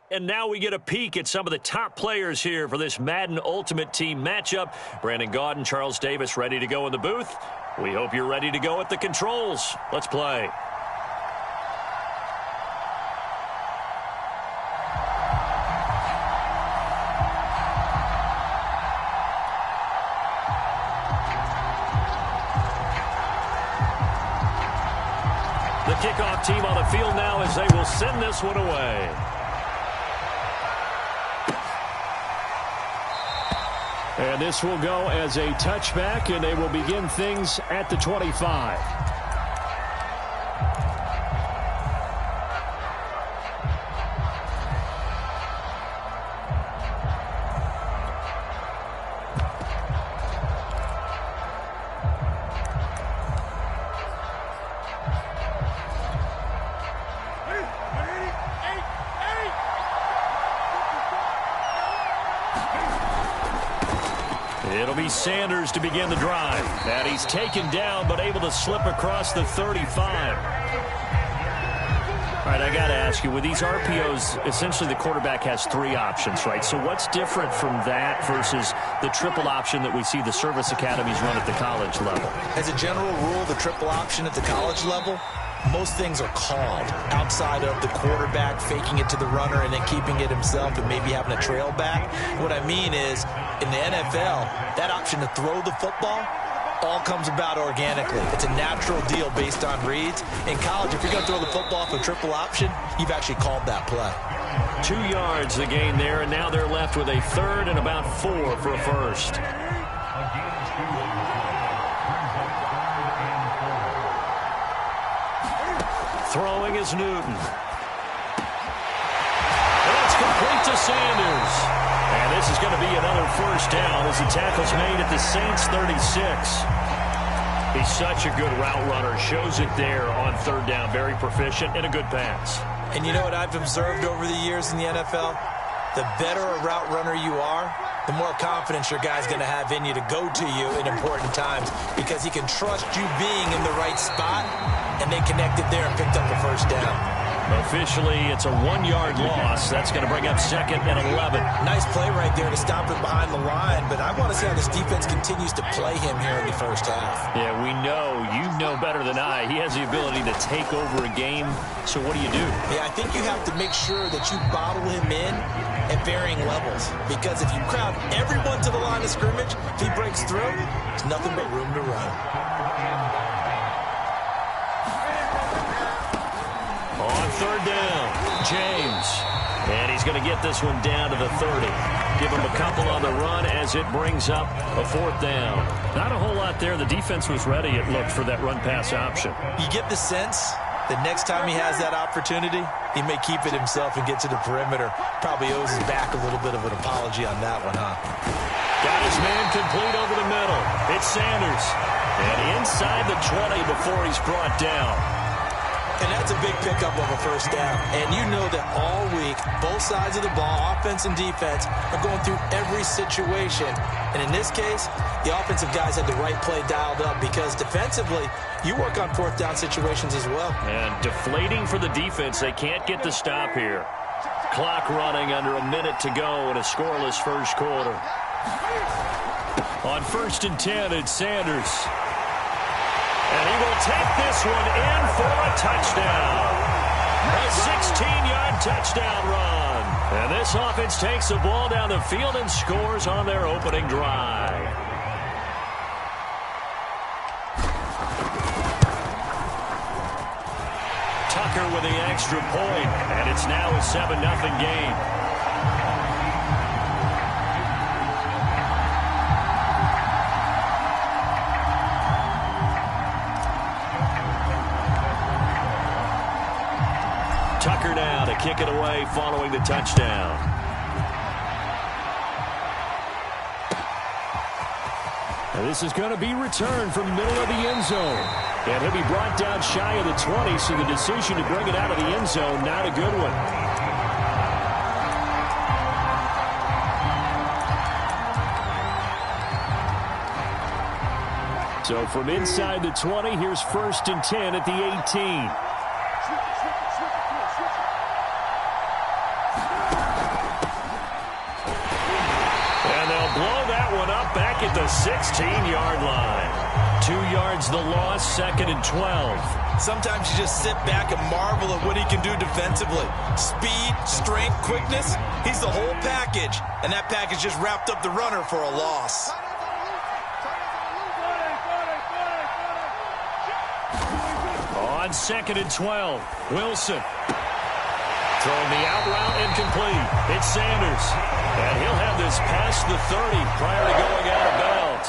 And now we get a peek at some of the top players here for this Madden Ultimate Team matchup. Brandon Gaudin, Charles Davis ready to go in the booth. We hope you're ready to go at the controls. Let's play. The kickoff team on the field now as they will send this one away. And this will go as a touchback, and they will begin things at the 25. It'll be Sanders to begin the drive. And he's taken down, but able to slip across the 35. All right, I got to ask you, with these RPOs, essentially the quarterback has three options, right? So what's different from that versus the triple option that we see the service academies run at the college level? As a general rule, the triple option at the college level, most things are called outside of the quarterback faking it to the runner and then keeping it himself and maybe having a trail back. What I mean is, in the NFL, that option to throw the football all comes about organically. It's a natural deal based on reads. In college, if you're going to throw the football for triple option, you've actually called that play. 2 yards the gain there, and now they're left with a third and about 4 for a first. Throwing is Newton. It's complete to Sanders. And this is going to be another first down as the tackle's made at the Saints 36. He's such a good route runner. Shows it there on third down. Very proficient and a good pass. And you know what I've observed over the years in the NFL? The better a route runner you are, the more confidence your guy's going to have in you to go to you in important times because he can trust you being in the right spot, and they connected there and picked up the first down. Officially, it's a 1-yard loss. That's going to bring up second and 11. Nice play right there to stop him behind the line, but I want to see how this defense continues to play him here in the first half. Yeah, we know. You know better than I. He has the ability to take over a game. So what do you do? Yeah, I think you have to make sure that you bottle him in at varying levels, because if you crowd everyone to the line of scrimmage, if he breaks through, there's nothing but room to run. On third down, James. And he's going to get this one down to the 30. Give him a couple on the run as it brings up a fourth down. Not a whole lot there. The defense was ready, it looked, for that run-pass option. You get the sense that next time he has that opportunity, he may keep it himself and get to the perimeter. Probably owes his back a little bit of an apology on that one, huh? Got his man complete over the middle. It's Sanders. And inside the 20 before he's brought down. And that's a big pickup of a first down. And you know that all week, both sides of the ball, offense and defense, are going through every situation. And in this case, the offensive guys had the right play dialed up because defensively, you work on fourth down situations as well. And deflating for the defense. They can't get the stop here. Clock running under a minute to go in a scoreless first quarter. On 1st and 10, it's Sanders. And he will take this one in for a touchdown. A 16-yard touchdown run. And this offense takes the ball down the field and scores on their opening drive. Tucker with the extra point, and it's now a 7-0 game. Tucker now to kick it away following the touchdown. And this is going to be returned from the middle of the end zone. And he'll be brought down shy of the 20, so the decision to bring it out of the end zone, not a good one. So from inside the 20, here's 1st and 10 at the 18. the 16-yard line. 2 yards the loss, 2nd and 12. Sometimes you just sit back and marvel at what he can do defensively. Speed, strength, quickness. He's the whole package. And that package just wrapped up the runner for a loss. On 2nd and 12, Wilson. Throwing the out route incomplete. It's Sanders. And he'll have this past the 30 prior to going out of bounds.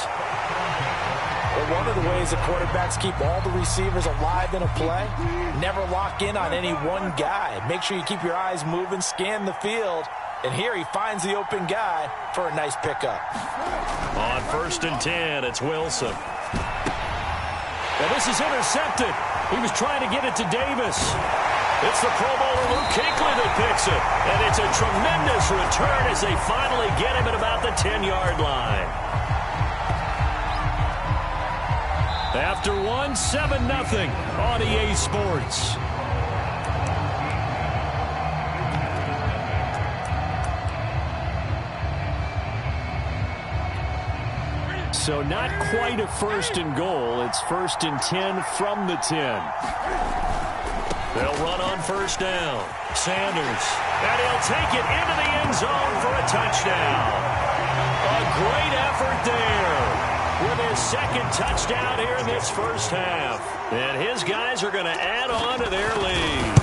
Well, one of the ways the quarterbacks keep all the receivers alive in a play, never lock in on any one guy. Make sure you keep your eyes moving, scan the field. And here he finds the open guy for a nice pickup. On 1st and 10, it's Wilson. And this is intercepted. He was trying to get it to Davis. It's the Pro Bowler Luke Kuechly that picks it. And it's a tremendous return as they finally get him at about the 10-yard line. After 7-0 on EA Sports. So not quite a 1st and goal. It's 1st and 10 from the 10. They'll run on 1st down. Sanders. And he'll take it into the end zone for a touchdown. A great effort there with his 2nd touchdown here in this 1st half. And his guys are going to add on to their lead.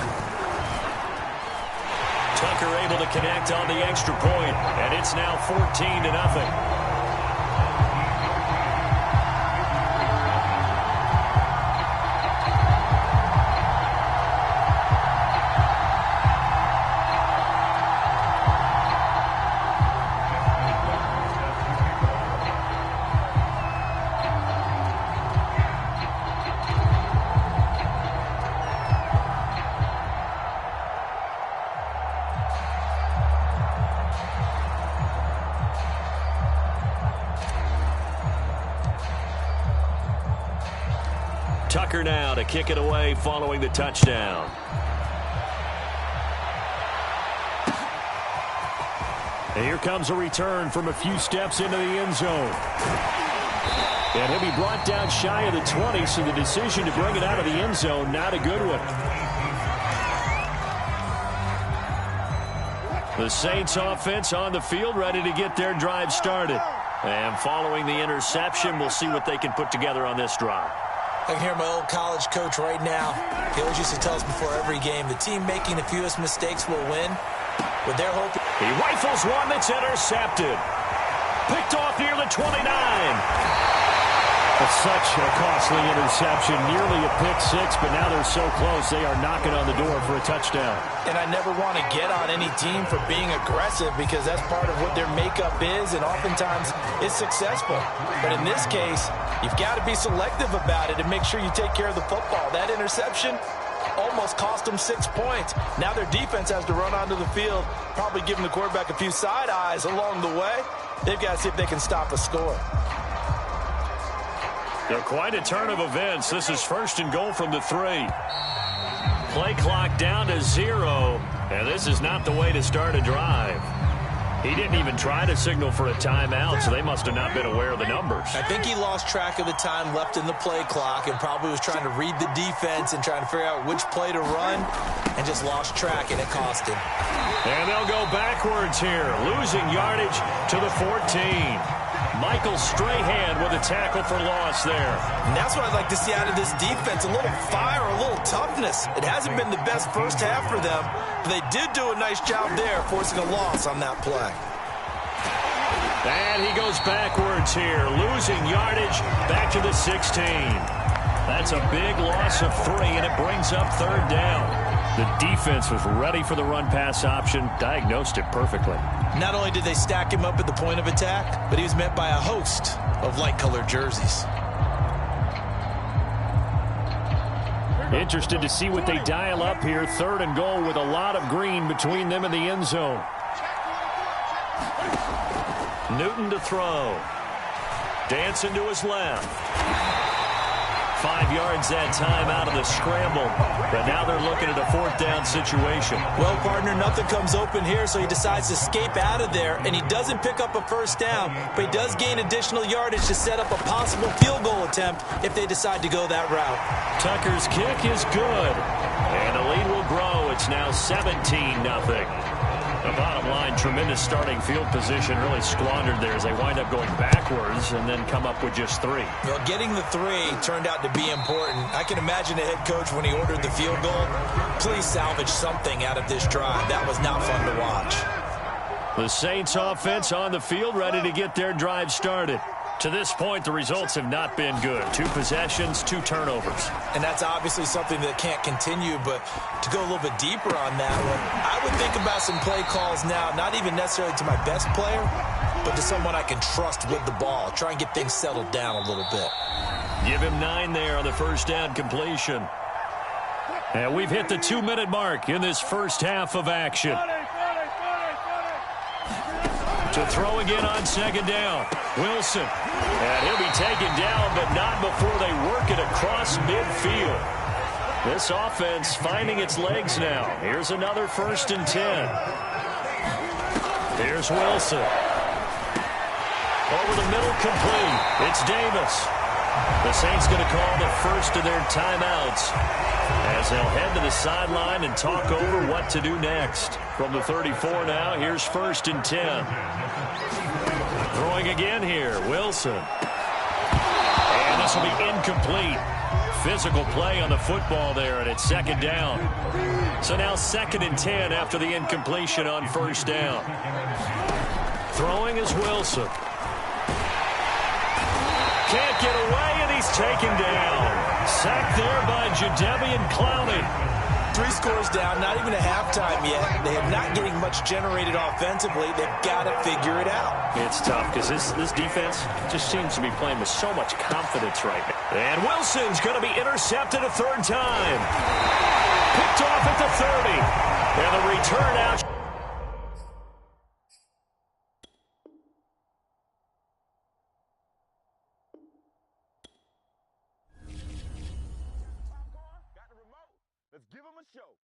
Tucker able to connect on the extra point, and it's now 14-0. Tucker now to kick it away following the touchdown. And here comes a return from a few steps into the end zone. And he'll be brought down shy of the 20, so the decision to bring it out of the end zone, not a good one. The Saints offense on the field, ready to get their drive started. And following the interception, we'll see what they can put together on this drive. I can hear my old college coach right now. He always used to tell us before every game, the team making the fewest mistakes will win. With their hope, he rifles one that's intercepted. Picked off near the 29. That's such a costly interception. Nearly a pick six, but now they're so close they are knocking on the door for a touchdown. And I never want to get on any team for being aggressive because that's part of what their makeup is, and oftentimes it's successful. But in this case, you've got to be selective about it and make sure you take care of the football. That interception almost cost them 6 points. Now their defense has to run onto the field, probably giving the quarterback a few side eyes along the way. They've got to see if they can stop a score. They're quite a turn of events. This is 1st and goal from the 3. Play clock down to 0, and this is not the way to start a drive. He didn't even try to signal for a timeout, so they must have not been aware of the numbers. I think he lost track of the time left in the play clock and probably was trying to read the defense and trying to figure out which play to run and just lost track, and it cost him. And they'll go backwards here, losing yardage to the 14. Michael Strahan with a tackle for loss there. And that's what I'd like to see out of this defense, a little fire, a little toughness. It hasn't been the best first half for them, but they did do a nice job there, forcing a loss on that play. And he goes backwards here, losing yardage back to the 16. That's a big loss of 3, and it brings up 3rd down. The defense was ready for the run-pass option, diagnosed it perfectly. Not only did they stack him up at the point of attack, but he was met by a host of light-colored jerseys. Interested to see what they dial up here. 3rd and goal with a lot of green between them and the end zone. Newton to throw. Dancing to his left. 5 yards that time out of the scramble. But now they're looking at a 4th down situation. Well, partner, nothing comes open here, so he decides to escape out of there, and he doesn't pick up a 1st down, but he does gain additional yardage to set up a possible field goal attempt if they decide to go that route. Tucker's kick is good, and the lead will grow. It's now 17-0. The bottom line, tremendous starting field position, really squandered there as they wind up going backwards and then come up with just 3. Well, getting the 3 turned out to be important. I can imagine the head coach when he ordered the field goal. Please salvage something out of this drive. That was not fun to watch. The Saints offense on the field, ready to get their drive started. To this point, the results have not been good. 2 possessions, 2 turnovers. And that's obviously something that can't continue, but to go a little bit deeper on that one, I would think about some play calls now, not even necessarily to my best player, but to someone I can trust with the ball. Try and get things settled down a little bit. Give him 9 there on the 1st down completion. And we've hit the 2-minute mark in this first half of action. To throw again on 2nd down. Wilson. And he'll be taken down, but not before they work it across midfield. This offense finding its legs now. Here's another 1st and 10. Here's Wilson. Over the middle, complete. It's Davis. The Saints going to call the first of their timeouts as they'll head to the sideline and talk over what to do next. From the 34 now, here's 1st and 10. Throwing again here, Wilson. And this will be incomplete. Physical play on the football there, and it's 2nd down. So now 2nd and 10 after the incompletion on 1st down. Throwing is Wilson. Can't get away, and he's taken down. Sacked there by Jadeveon Clowney. 3 scores down, not even a halftime yet. They are not getting much generated offensively. They've got to figure it out. It's tough because this defense just seems to be playing with so much confidence right now. And Wilson's going to be intercepted a 3rd time. Picked off at the 30. And the return out. Let's give them a show.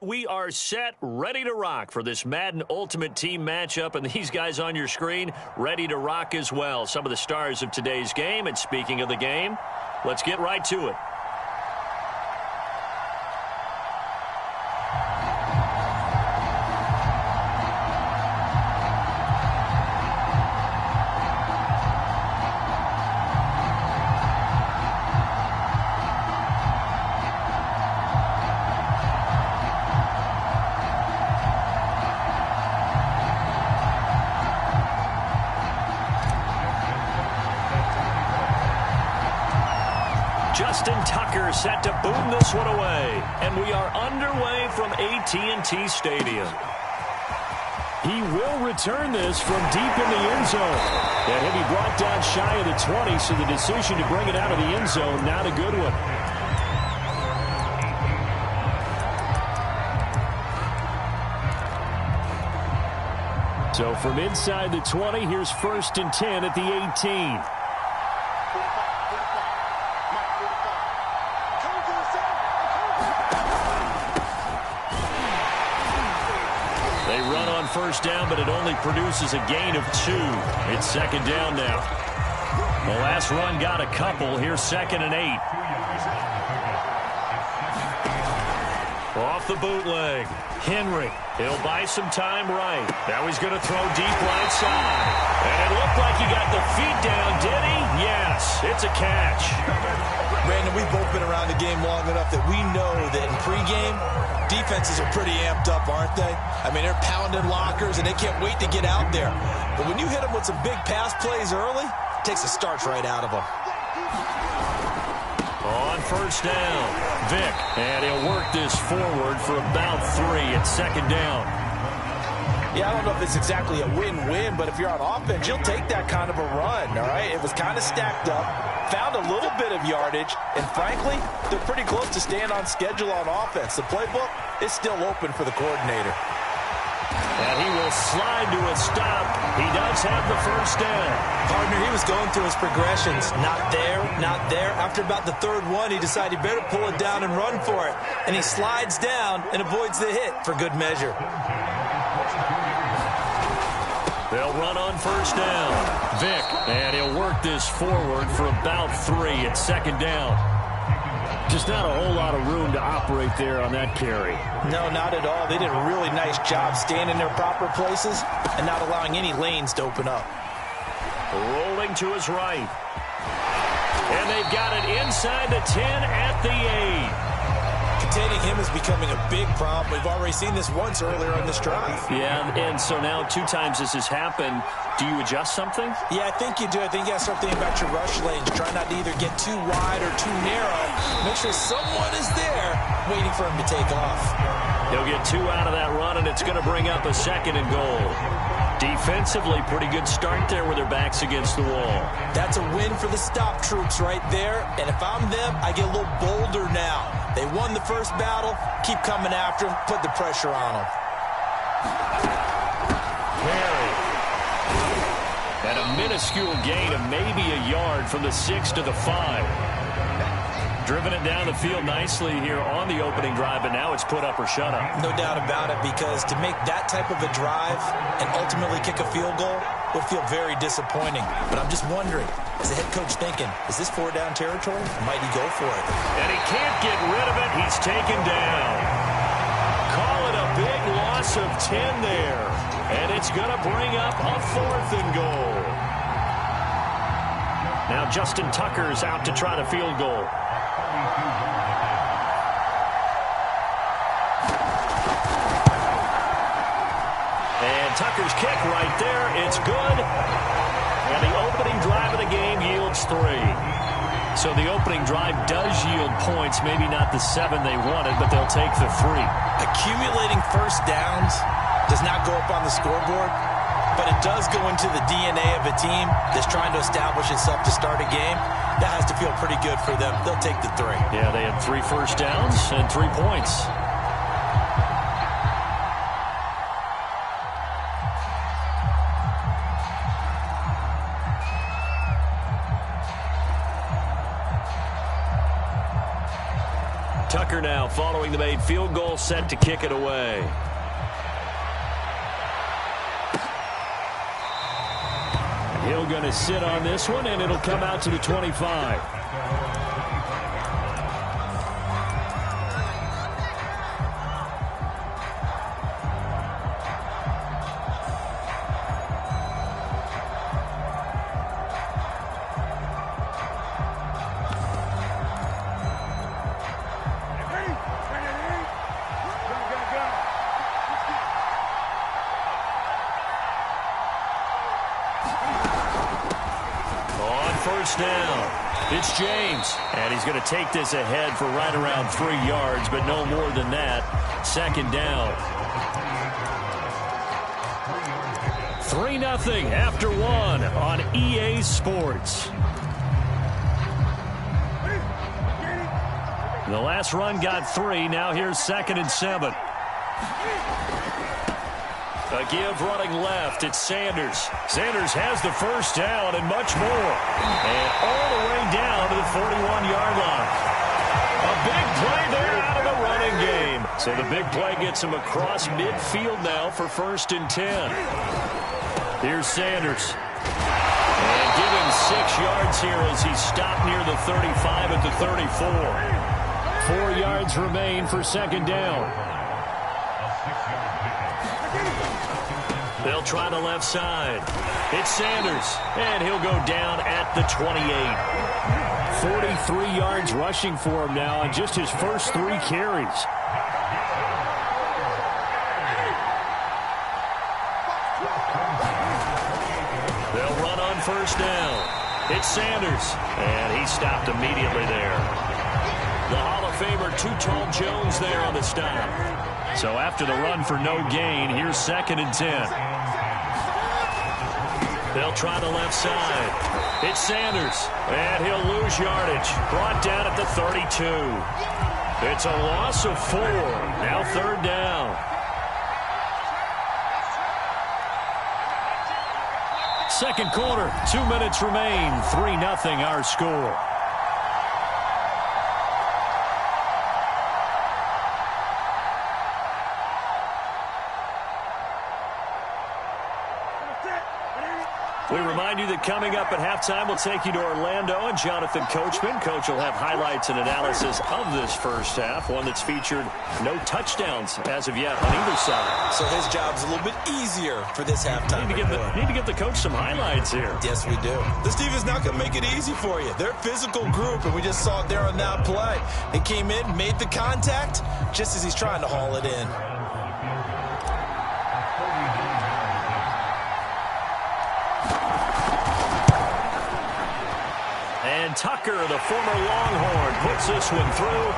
We are set, ready to rock for this Madden Ultimate Team matchup, and these guys on your screen ready to rock as well. Some of the stars of today's game, and speaking of the game, let's get right to it. Justin Tucker set to boom this one away. And we are underway from AT&T Stadium. He will return this from deep in the end zone. And he'll be brought down shy of the 20, so the decision to bring it out of the end zone, not a good one. So from inside the 20, here's 1st and 10 at the 18. first down, but it only produces a gain of 2. It's second down now. The last run got a couple. Here's 2nd and 8. Off the bootleg. Henry. He'll buy some time right. Now he's going to throw deep right side. And it looked like he got the feet down, did he? Yes, it's a catch. Brandon, we've both been around the game long enough that we know that in pregame, defenses are pretty amped up, aren't they? I mean, they're pounding lockers, and they can't wait to get out there. But when you hit them with some big pass plays early, it takes the starch right out of them. On first down, Vick, and he'll work this forward for about 3 at second down. Yeah, I don't know if it's exactly a win-win, but if you're on offense, you'll take that kind of a run, all right? It was kind of stacked up, found a little bit of yardage, and frankly, they're pretty close to staying on schedule on offense. The playbook is still open for the coordinator. And he will slide to a stop. He does have the first down. Partner, he was going through his progressions. Not there, not there. After about the third one, he decided he better pull it down and run for it. And he slides down and avoids the hit for good measure. They'll run on first down. Vick, and he'll work this forward for about 3 at second down. Just not a whole lot of room to operate there on that carry. No, not at all. They did a really nice job staying in their proper places and not allowing any lanes to open up. Rolling to his right. And they've got it inside the 10 at the 8. Containing him is becoming a big problem. We've already seen this once earlier on this drive. Yeah, and so now 2 times this has happened. Do you adjust something? Yeah, I think you do. I think you got to start thinking about your rush lanes. Try not to either get too wide or too narrow. Make sure someone is there waiting for him to take off. He'll get 2 out of that run, and it's going to bring up a 2nd and goal. Defensively, pretty good start there with their backs against the wall. That's a win for the stop troops right there. And if I'm them, I get a little bolder now. They won the first battle. Keep coming after them. Put the pressure on them. Perry. And a minuscule gain of maybe a yard from the 6 to the 5. Driven it down the field nicely here on the opening drive, but now it's put up or shut up. No doubt about it, because to make that type of a drive and ultimately kick a field goal would feel very disappointing. But I'm just wondering, is the head coach thinking, is this 4-down territory, or might he go for it? And he can't get rid of it. He's taken down. Call it a big loss of 10 there. And it's going to bring up a 4th and goal. Now Justin Tucker's out to try the field goal. And Tucker's kick right there. It's good. And the opening drive of the game yields 3. So the opening drive does yield points. Maybe not the 7 they wanted, but they'll take the 3. Accumulating first downs does not go up on the scoreboard, but it does go into the DNA of a team that's trying to establish itself to start a game. That has to feel pretty good for them. They'll take the 3. Yeah, they had 3 first downs and 3 points. Tucker now following the made field goal, set to kick it away. Hill going to sit on this one, and it'll come out to the 25. Down. It's James, and he's going to take this ahead for right around 3 yards, but no more than that. Second down. 3-0 after 1 on EA Sports. The last run got 3. Now here's 2nd and 7. A give running left. It's Sanders. Sanders has the first down and much more. And all the way down to the 41-yard line. A big play there out of the running game. So the big play gets him across midfield now for 1st and 10. Here's Sanders. And give him 6 yards here as he's stopped near the 35 at the 34. 4 yards remain for 2nd down. They'll try the left side. It's Sanders, and he'll go down at the 28. 43 yards rushing for him now on just his first 3 carries. They'll run on 1st down. It's Sanders, and he stopped immediately there. The Hall of Famer Too Tall Jones there on the stop. So after the run for no gain, here's 2nd and 10. They'll try the left side. It's Sanders, and he'll lose yardage. Brought down at the 32. It's a loss of 4. Now 3rd down. 2nd quarter, 2 minutes remain. 3-0 our score. We remind you that coming up at halftime, we'll take you to Orlando and Jonathan Coachman. Coach will have highlights and analysis of this first half, one that's featured no touchdowns as of yet on either side. So his job's a little bit easier for this halftime. Need to give the coach some highlights here. Yes, we do. This defense not going to make it easy for you. They're a physical group, and we just saw it there on that play. They came in, made the contact, just as he's trying to haul it in. And Tucker, the former Longhorn, puts this one through,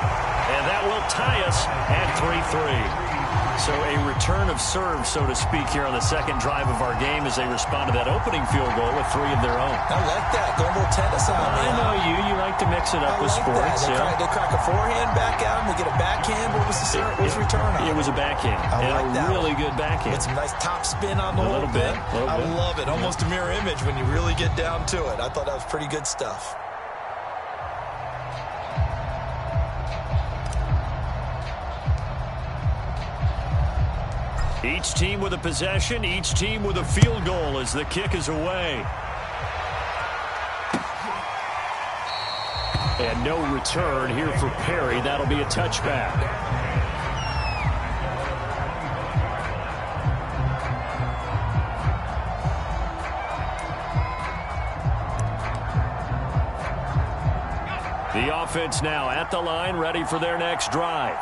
and that will tie us at 3-3. So a return of serve, so to speak, here on the 2nd drive of our game as they respond to that opening field goal with 3 of their own. I like that. Go a little tennis on me. I know you. You like to mix it up with sports. They crack a forehand back out, and they get a backhand. What was the return on? It was a backhand. I like that. Really good backhand. With some nice top spin on the whole thing. I love it. Almost a mirror image when you really get down to it. I thought that was pretty good stuff. Each team with a possession, each team with a field goal as the kick is away. And no return here for Perry. That'll be a touchback. The offense now at the line, ready for their next drive.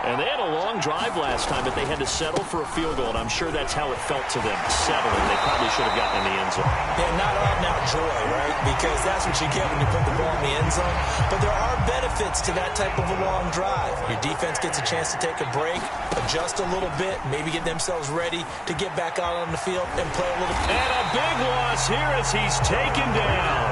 And they had a long drive last time, but they had to settle for a field goal, and I'm sure that's how it felt to them, settling. They probably should have gotten in the end zone. Yeah, not out-and-out joy, right? Because that's what you get when you put the ball in the end zone. But there are benefits to that type of a long drive. Your defense gets a chance to take a break, adjust a little bit, maybe get themselves ready to get back out on the field and play a little. And a big loss here as he's taken down.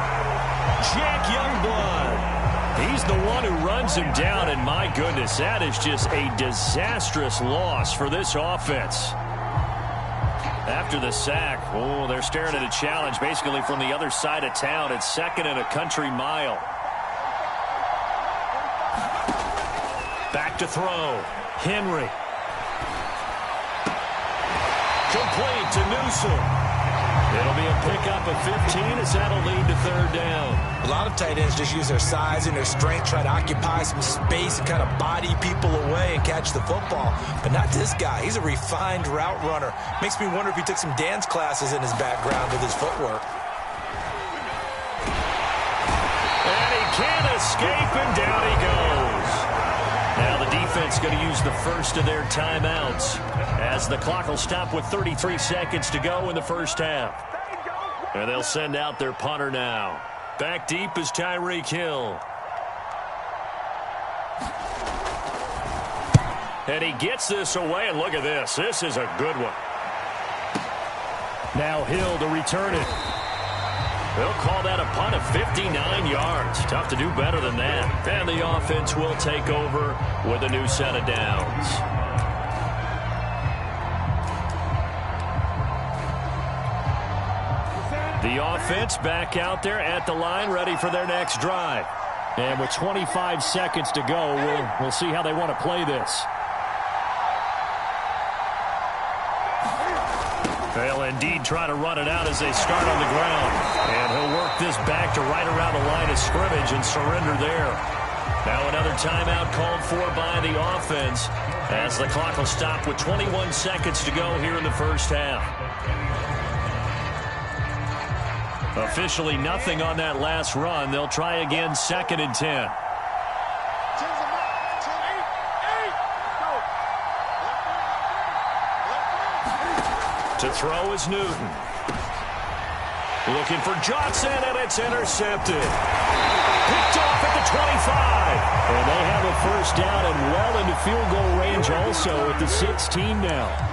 Jack Youngblood. He's the one who runs him down, and my goodness, that is just a disastrous loss for this offense. After the sack, oh, they're staring at a challenge basically from the other side of town. It's 2nd and a country mile. Back to throw. Henry. Complete to Newsome. It'll be a pickup of 15 as that'll lead to 3rd down. A lot of tight ends just use their size and their strength, try to occupy some space and kind of body people away and catch the football. But not this guy. He's a refined route runner. Makes me wonder if he took some dance classes in his background with his footwork. And he can't escape, and down he goes. Now the defense going to use the first of their timeouts as the clock will stop with 33 seconds to go in the first half. And they'll send out their punter now. Back deep is Tyreek Hill. And he gets this away, and look at this. This is a good one. Now Hill to return it. They'll call that a punt of 59 yards. Tough to do better than that. And the offense will take over with a new set of downs. The offense back out there at the line, ready for their next drive. And with 25 seconds to go, we'll see how they want to play this. indeed try to run it out as they start on the ground. And he'll work this back to right around the line of scrimmage and surrender there. Now another timeout called for by the offense as the clock will stop with 21 seconds to go here in the first half. Officially nothing on that last run. They'll try again 2nd and 10. To throw is Newton. Looking for Johnson, and it's intercepted. Picked off at the 25. And they have a first down and well into field goal range also at the 16 now.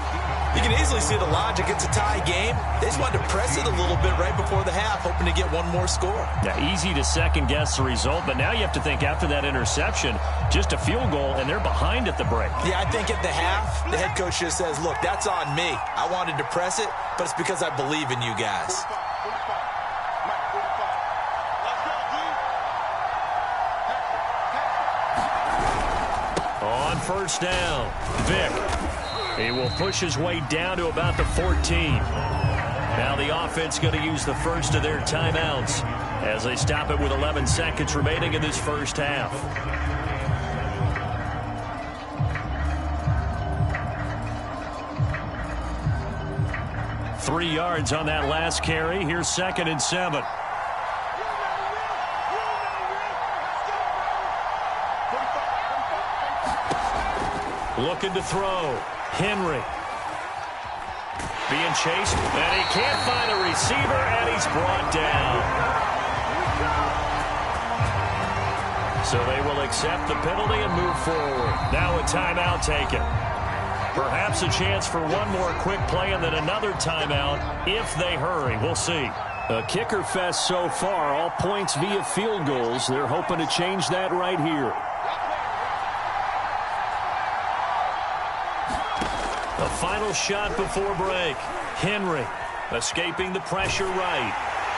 You can easily see the logic. It's a tie game. They just wanted to press it a little bit right before the half, hoping to get one more score. Yeah, easy to second-guess the result, but now you have to think after that interception, just a field goal, and they're behind at the break. Yeah, I think at the half, the head coach just says, look, that's on me. I wanted to press it, but it's because I believe in you guys. On first down, Vick. He will push his way down to about the 14. Now the offense going to use the first of their timeouts as they stop it with 11 seconds remaining in this first half. Three yards on that last carry. Here's 2nd and 7. Looking to throw. Henry. Being chased, and he can't find a receiver, and he's brought down. So they will accept the penalty and move forward. Now a timeout taken. Perhaps a chance for one more quick play and then another timeout if they hurry. We'll see. A kicker fest so far, all points via field goals. They're hoping to change that right here. The final shot before break. Henry escaping the pressure right.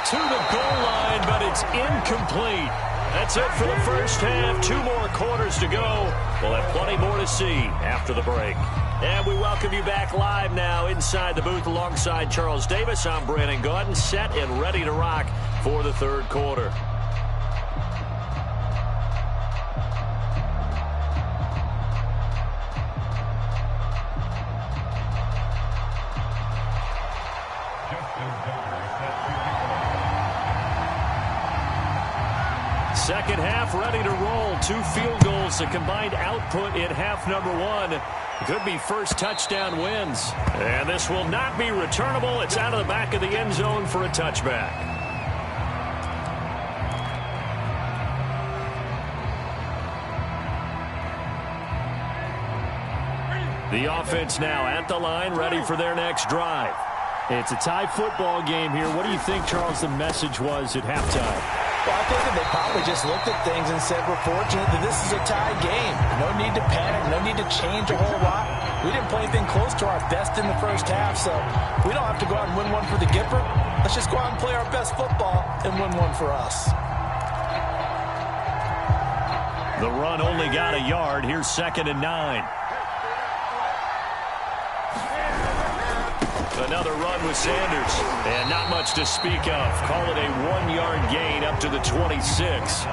To the goal line, but it's incomplete. That's it for the first half. 2 more quarters to go. We'll have plenty more to see after the break. And we welcome you back live now inside the booth alongside Charles Davis. I'm Brandon Gaudin, set and ready to rock for the third quarter. Second half ready to roll. 2 field goals, the combined output in half number 1. Could be first touchdown wins. And this will not be returnable. It's out of the back of the end zone for a touchback. The offense now at the line, ready for their next drive. It's a tie football game here. What do you think, Charles, the message was at halftime? Well, I think that they probably just looked at things and said, we're fortunate that this is a tie game. No need to panic. No need to change a whole lot. We didn't play anything close to our best in the first half, so we don't have to go out and win one for the Gipper. Let's just go out and play our best football and win one for us. The run only got a yard. Here's 2nd and 9. Another run with Sanders, and not much to speak of. Call it a 1-yard gain up to the 26.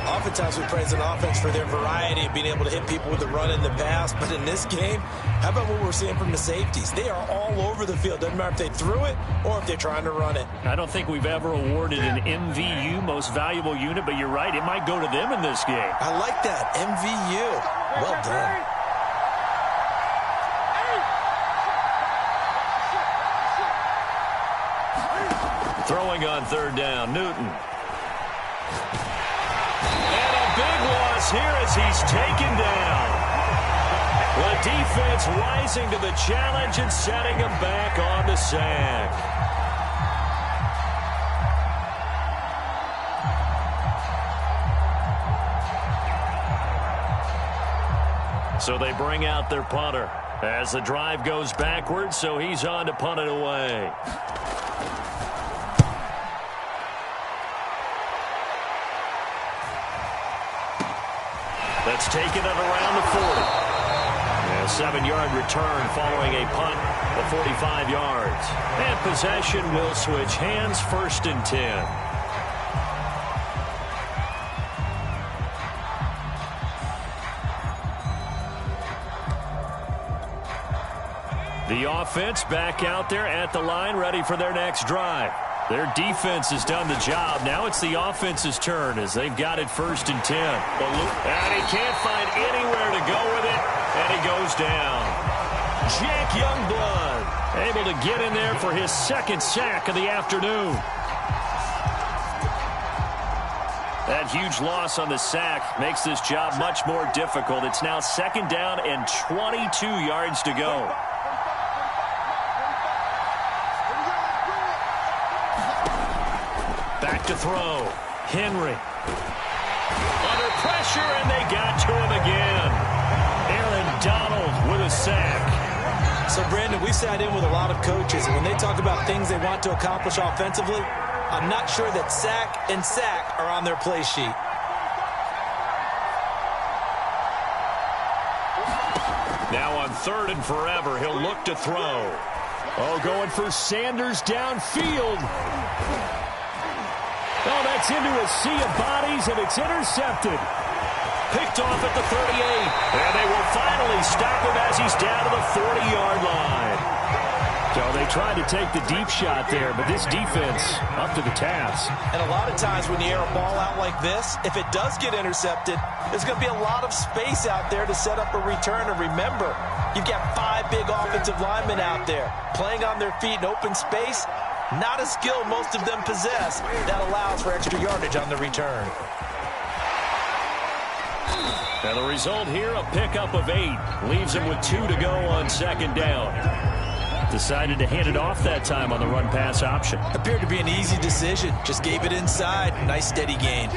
Oftentimes we praise an offense for their variety of being able to hit people with the run and the pass, but in this game, how about what we're seeing from the safeties? They are all over the field. Doesn't matter if they threw it or if they're trying to run it. I don't think we've ever awarded an MVU, most valuable unit, but you're right, it might go to them in this game. I like that, MVU. Well done. Throwing on 3rd down, Newton. And a big loss here as he's taken down. The defense rising to the challenge and setting him back on the sack. So they bring out their punter as the drive goes backwards, so he's on to punt it away. That's taken it around the 40. A 7-yard return following a punt of 45 yards. And possession will switch hands, 1st and 10. The offense back out there at the line, ready for their next drive. Their defense has done the job. Now it's the offense's turn as they've got it 1st and 10. And he can't find anywhere to go with it, and he goes down. Jack Youngblood able to get in there for his 2nd sack of the afternoon. That huge loss on the sack makes this job much more difficult. It's now 2nd down and 22 yards to go. Back to throw. Henry. Under pressure, and they got to him again. Aaron Donald with a sack. So, Brandon, we sat in with a lot of coaches, and when they talk about things they want to accomplish offensively, I'm not sure that sack and sack are on their play sheet. Now on 3rd and forever, he'll look to throw. Oh, going for Sanders downfield. Oh, that's into a sea of bodies, and it's intercepted. Picked off at the 38. And they will finally stop him as he's down to the 40-yard line. So they tried to take the deep shot there, but this defense up to the task. And a lot of times when you air a ball out like this, if it does get intercepted, there's going to be a lot of space out there to set up a return. And remember, you've got 5 big offensive linemen out there playing on their feet in open space. Not a skill most of them possess that allows for extra yardage on the return. And the result here, a pickup of 8. Leaves him with 2 to go on 2nd down. Decided to hand it off that time on the run-pass option. Appeared to be an easy decision. Just gave it inside. Nice steady gain.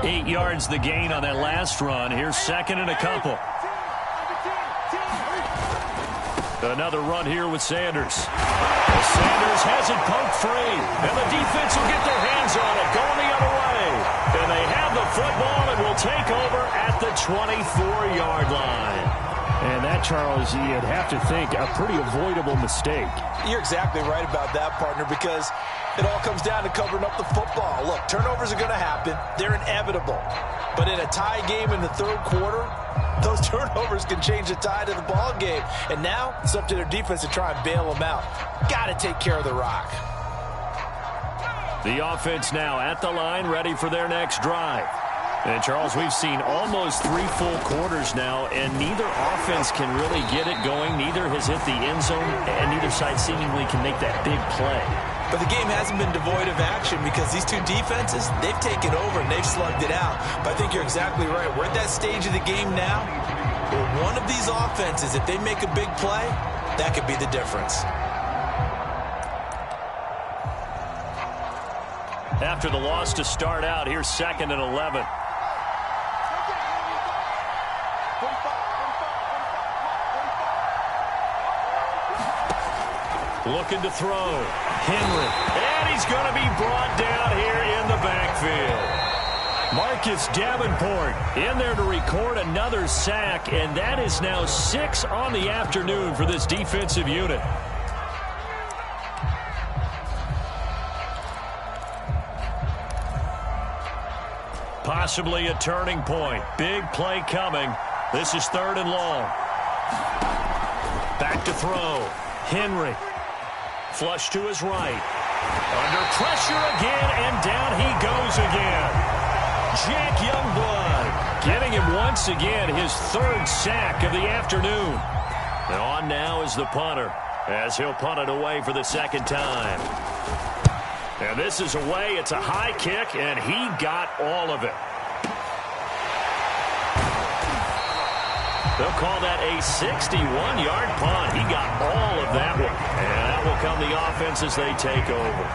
Eight yards the gain on that last run. Here's 2nd and a couple. Another run here with Sanders. Sanders has it poked free, and the defense will get their hands on it, going the other way. And they have the football and will take over at the 24-yard line. And that, Charles, you'd have to think a pretty avoidable mistake. You're exactly right about that, partner, because it all comes down to covering up the football. Look, turnovers are going to happen. They're inevitable. But in a tie game in the 3rd quarter, those turnovers can change the tide of the ball game. And now it's up to their defense to try and bail them out. Got to take care of the rock. The offense now at the line, ready for their next drive. And, Charles, we've seen almost 3 full quarters now, and neither offense can really get it going. Neither has hit the end zone, and neither side seemingly can make that big play. But the game hasn't been devoid of action because these two defenses, they've taken over and they've slugged it out. But I think you're exactly right. We're at that stage of the game now where one of these offenses, if they make a big play, that could be the difference. After the loss to start out, here's 2nd and 11. Looking to throw. Henry. And he's going to be brought down here in the backfield. Marcus Davenport in there to record another sack, and that is now 6 on the afternoon for this defensive unit. Possibly a turning point. Big play coming. This is 3rd and long. Back to throw. Henry. Flush to his right. Under pressure again, and down he goes again. Jack Youngblood getting him once again his 3rd sack of the afternoon. And on now is the punter as he'll punt it away for the 2nd time. And this is away. It's a high kick, and he got all of it. They'll call that a 61-yard punt. He got all of that one. And that will come the offense as they take over.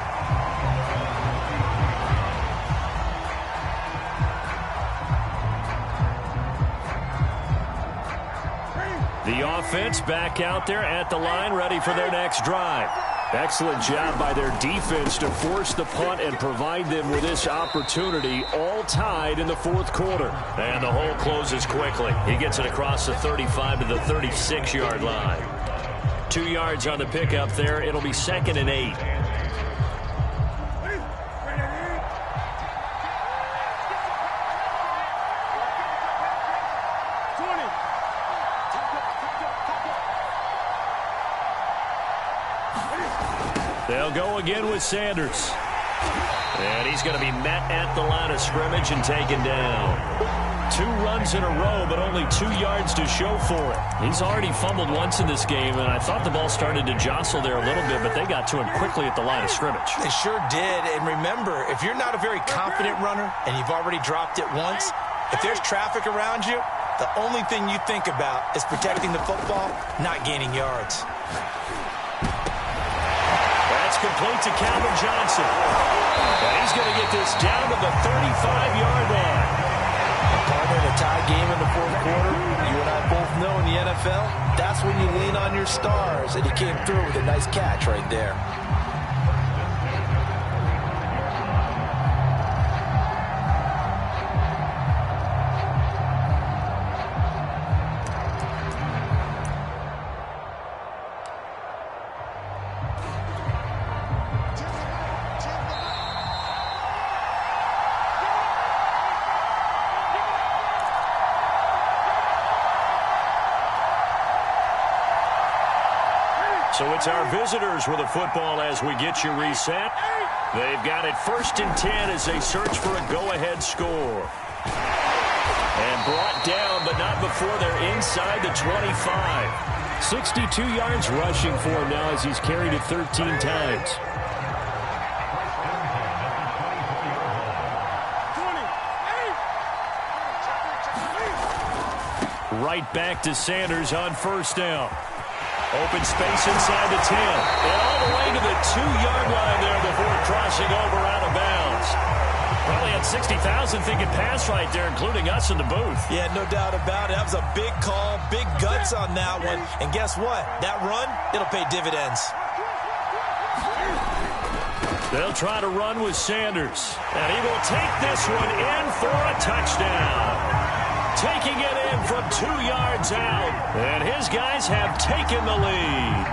The offense back out there at the line, ready for their next drive. Excellent job by their defense to force the punt and provide them with this opportunity, all tied in the fourth quarter. And the hole closes quickly. He gets it across the 35 to the 36-yard line. 2 yards on the pickup there. It'll be 2nd and 8. They'll go again with Sanders. And he's going to be met at the line of scrimmage and taken down. 2 runs in a row, but only 2 yards to show for it. He's already fumbled once in this game, and I thought the ball started to jostle there a little bit, but they got to him quickly at the line of scrimmage. They sure did. And remember, if you're not a very confident runner and you've already dropped it once, if there's traffic around you, the only thing you think about is protecting the football, not gaining yards. That's complete to Calvin Johnson. And he's going to get this down to the 35-yard line. Partner, in a tie game in the fourth quarter, you and I both know in the NFL, that's when you lean on your stars, and he came through with a nice catch right there. So it's our visitors with the football as we get you reset. They've got it 1st and 10 as they search for a go-ahead score. And brought down, but not before they're inside the 25. 62 yards rushing for him now as he's carried it 13 times. Right back to Sanders on 1st down. Open space inside the 10. And all the way to the 2-yard line there before crossing over out of bounds. Probably had 60,000 thinking pass right there, including us in the booth. Yeah, no doubt about it. That was a big call, big guts on that one. And guess what? That run, it'll pay dividends. They'll try to run with Sanders. And he will take this one in for a touchdown. Taking it in from 2 yards out. And his guys have taken the lead.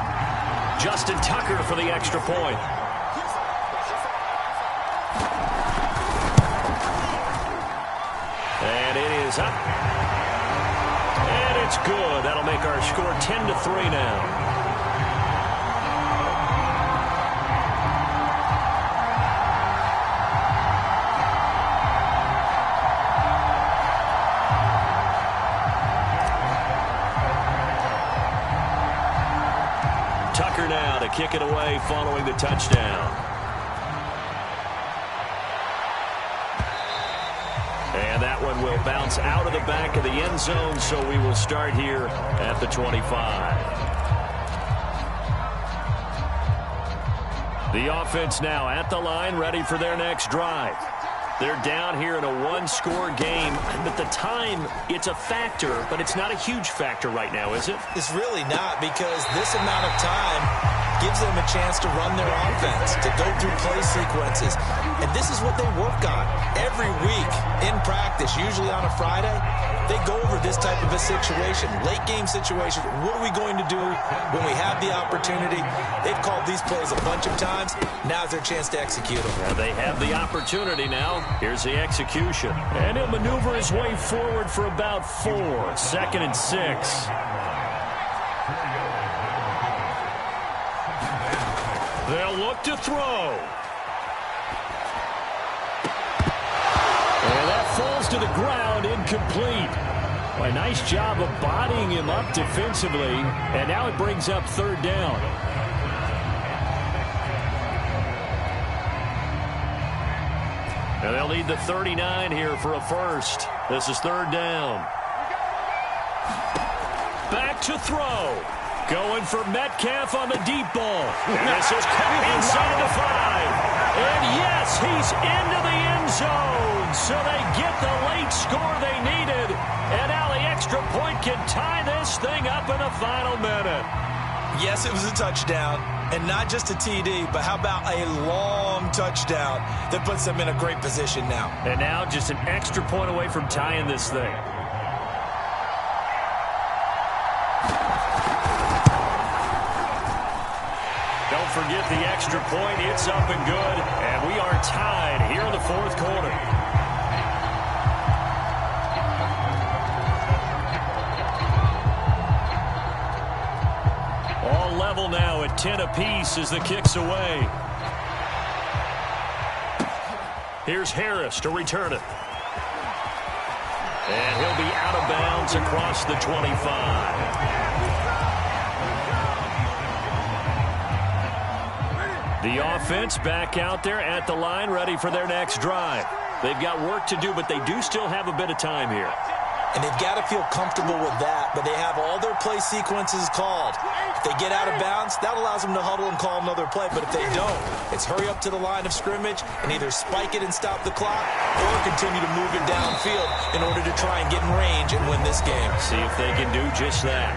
Justin Tucker for the extra point. And it is up. And it's good. That'll make our score 10-3 now. Now to kick it away following the touchdown. And that one will bounce out of the back of the end zone, so we will start here at the 25. The offense now at the line, ready for their next drive. They're down here in a one-score game, but the time, it's a factor, but it's not a huge factor right now, is it? It's really not, because this amount of time gives them a chance to run their offense, to go through play sequences. And this is what they work on every week in practice, usually on a Friday. They go over this type of a situation, late game situation. What are we going to do when we have the opportunity? They've called these plays a bunch of times. Now's their chance to execute them. Well, they have the opportunity now. Here's the execution. And he'll maneuver his way forward for about 4. 2nd and 6. They'll look to throw. And that falls to the ground, incomplete. A nice job of bodying him up defensively. And now it brings up 3rd down. And they'll need the 39 here for a first. This is 3rd down. Back to throw. Going for Metcalf on the deep ball. And this is inside the 5. And yes, he's into the end zone. So they get the late score they needed. And now the extra point can tie this thing up in the final minute. Yes, it was a touchdown, and not just a TD, but how about a long touchdown that puts them in a great position now. And now just an extra point away from tying this thing. Don't forget the extra point. It's up and good, and we are tied here in the fourth quarter. All level now at 10 apiece as the kick's away. Here's Harris to return it. And he'll be out of bounds across the 25. The offense back out there at the line, ready for their next drive. They've got work to do, but they do still have a bit of time here. And they've got to feel comfortable with that, but they have all their play sequences called. If they get out of bounds, that allows them to huddle and call another play. But if they don't, it's hurry up to the line of scrimmage and either spike it and stop the clock or continue to move it downfield in order to try and get in range and win this game. See if they can do just that.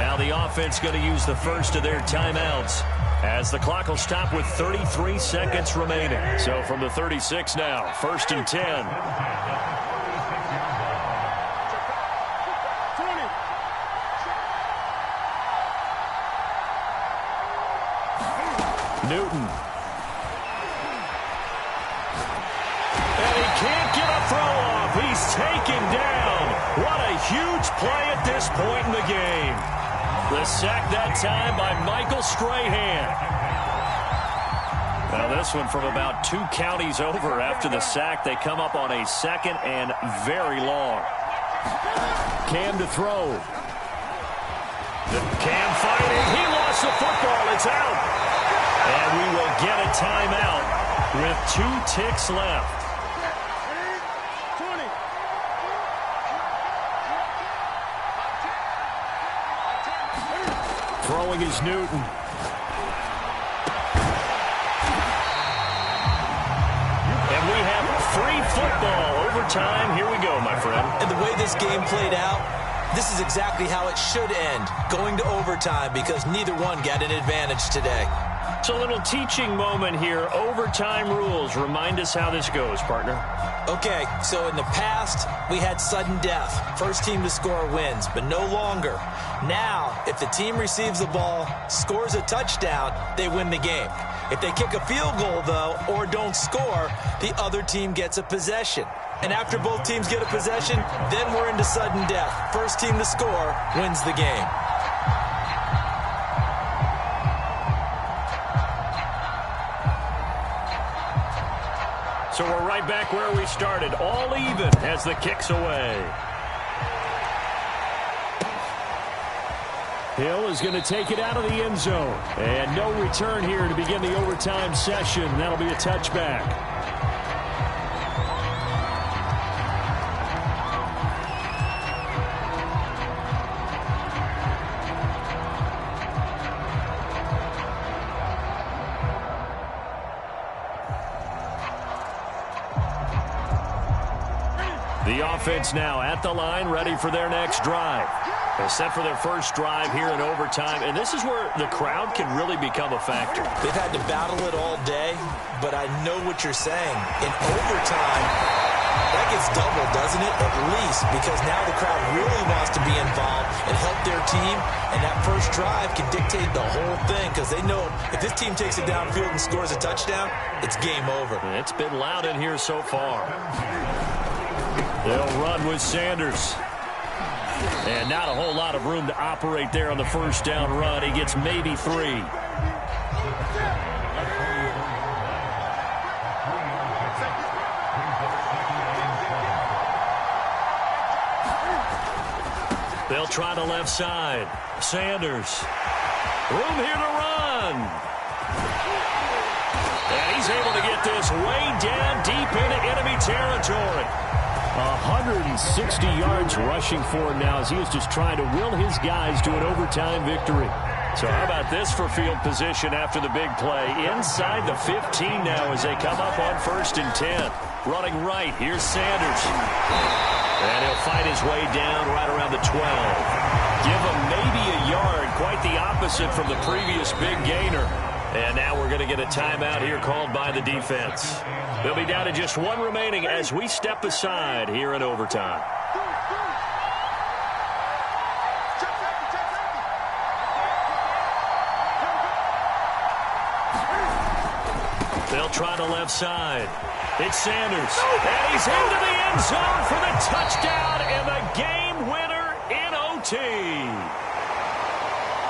Now the offense going to use the first of their timeouts, as the clock will stop with 33 seconds remaining. So from the 36 now, 1st and 10. Newton. And he can't get a throw off. He's taken down. What a huge play at this point in the game. The sack that time by Michael Strahan. Now this one from about 2 counties over after the sack. They come up on a 2nd and very long. Cam to throw. The Cam fighting. He lost the football. It's out. And we will get a timeout with 2 ticks left. Throwing is Newton. And we have free football. Overtime. Here we go, my friend. And the way this game played out, this is exactly how it should end, going to overtime, because neither one got an advantage today. It's a little teaching moment here. Overtime rules. Remind us how this goes, partner. Okay, so in the past, we had sudden death. First team to score wins, but no longer. Now, if the team receives the ball, scores a touchdown, they win the game. If they kick a field goal, though, or don't score, the other team gets a possession. And after both teams get a possession, then we're into sudden death. First team to score wins the game. So we're right back where we started, all even as the kick's away. Hill is going to take it out of the end zone. And no return here to begin the overtime session. That'll be a touchback. The offense now at the line, ready for their next drive. They're set for their first drive here in overtime, and this is where the crowd can really become a factor. They've had to battle it all day, but I know what you're saying. In overtime, that gets doubled, doesn't it? At least, because now the crowd really wants to be involved and help their team, and that first drive can dictate the whole thing, because they know if this team takes it downfield and scores a touchdown, it's game over. It's been loud in here so far. They'll run with Sanders. And not a whole lot of room to operate there on the first down run. He gets maybe 3. They'll try the left side. Sanders. Room here to run. And he's able to get this way down deep into enemy territory. 160 yards rushing for him now as he is just trying to will his guys to an overtime victory. So how about this for field position after the big play? Inside the 15 now as they come up on 1st and 10. Running right, here's Sanders. And he'll fight his way down right around the 12. Give him maybe a yard, quite the opposite from the previous big gainer. And now we're going to get a timeout here called by the defense. They'll be down to just one remaining as we step aside here in overtime. They'll try the left side. It's Sanders. And he's into the end zone for the touchdown and the game winner in OT.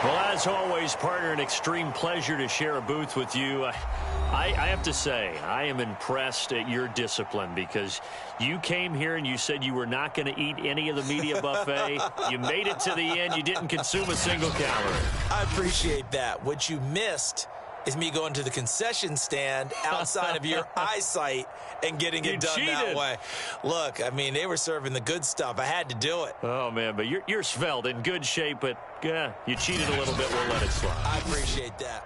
Well, as always, partner, an extreme pleasure to share a booth with you. I have to say, I am impressed at your discipline because you came here and you said you were not going to eat any of the media buffet. You made it to the end. You didn't consume a single calorie. I appreciate that. What you missed is me going to the concession stand outside of your eyesight and getting it done that way. Look, I mean, they were serving the good stuff. I had to do it. Oh, man, but you're svelte, in good shape, but you cheated a little bit. We'll let it slide. I appreciate that.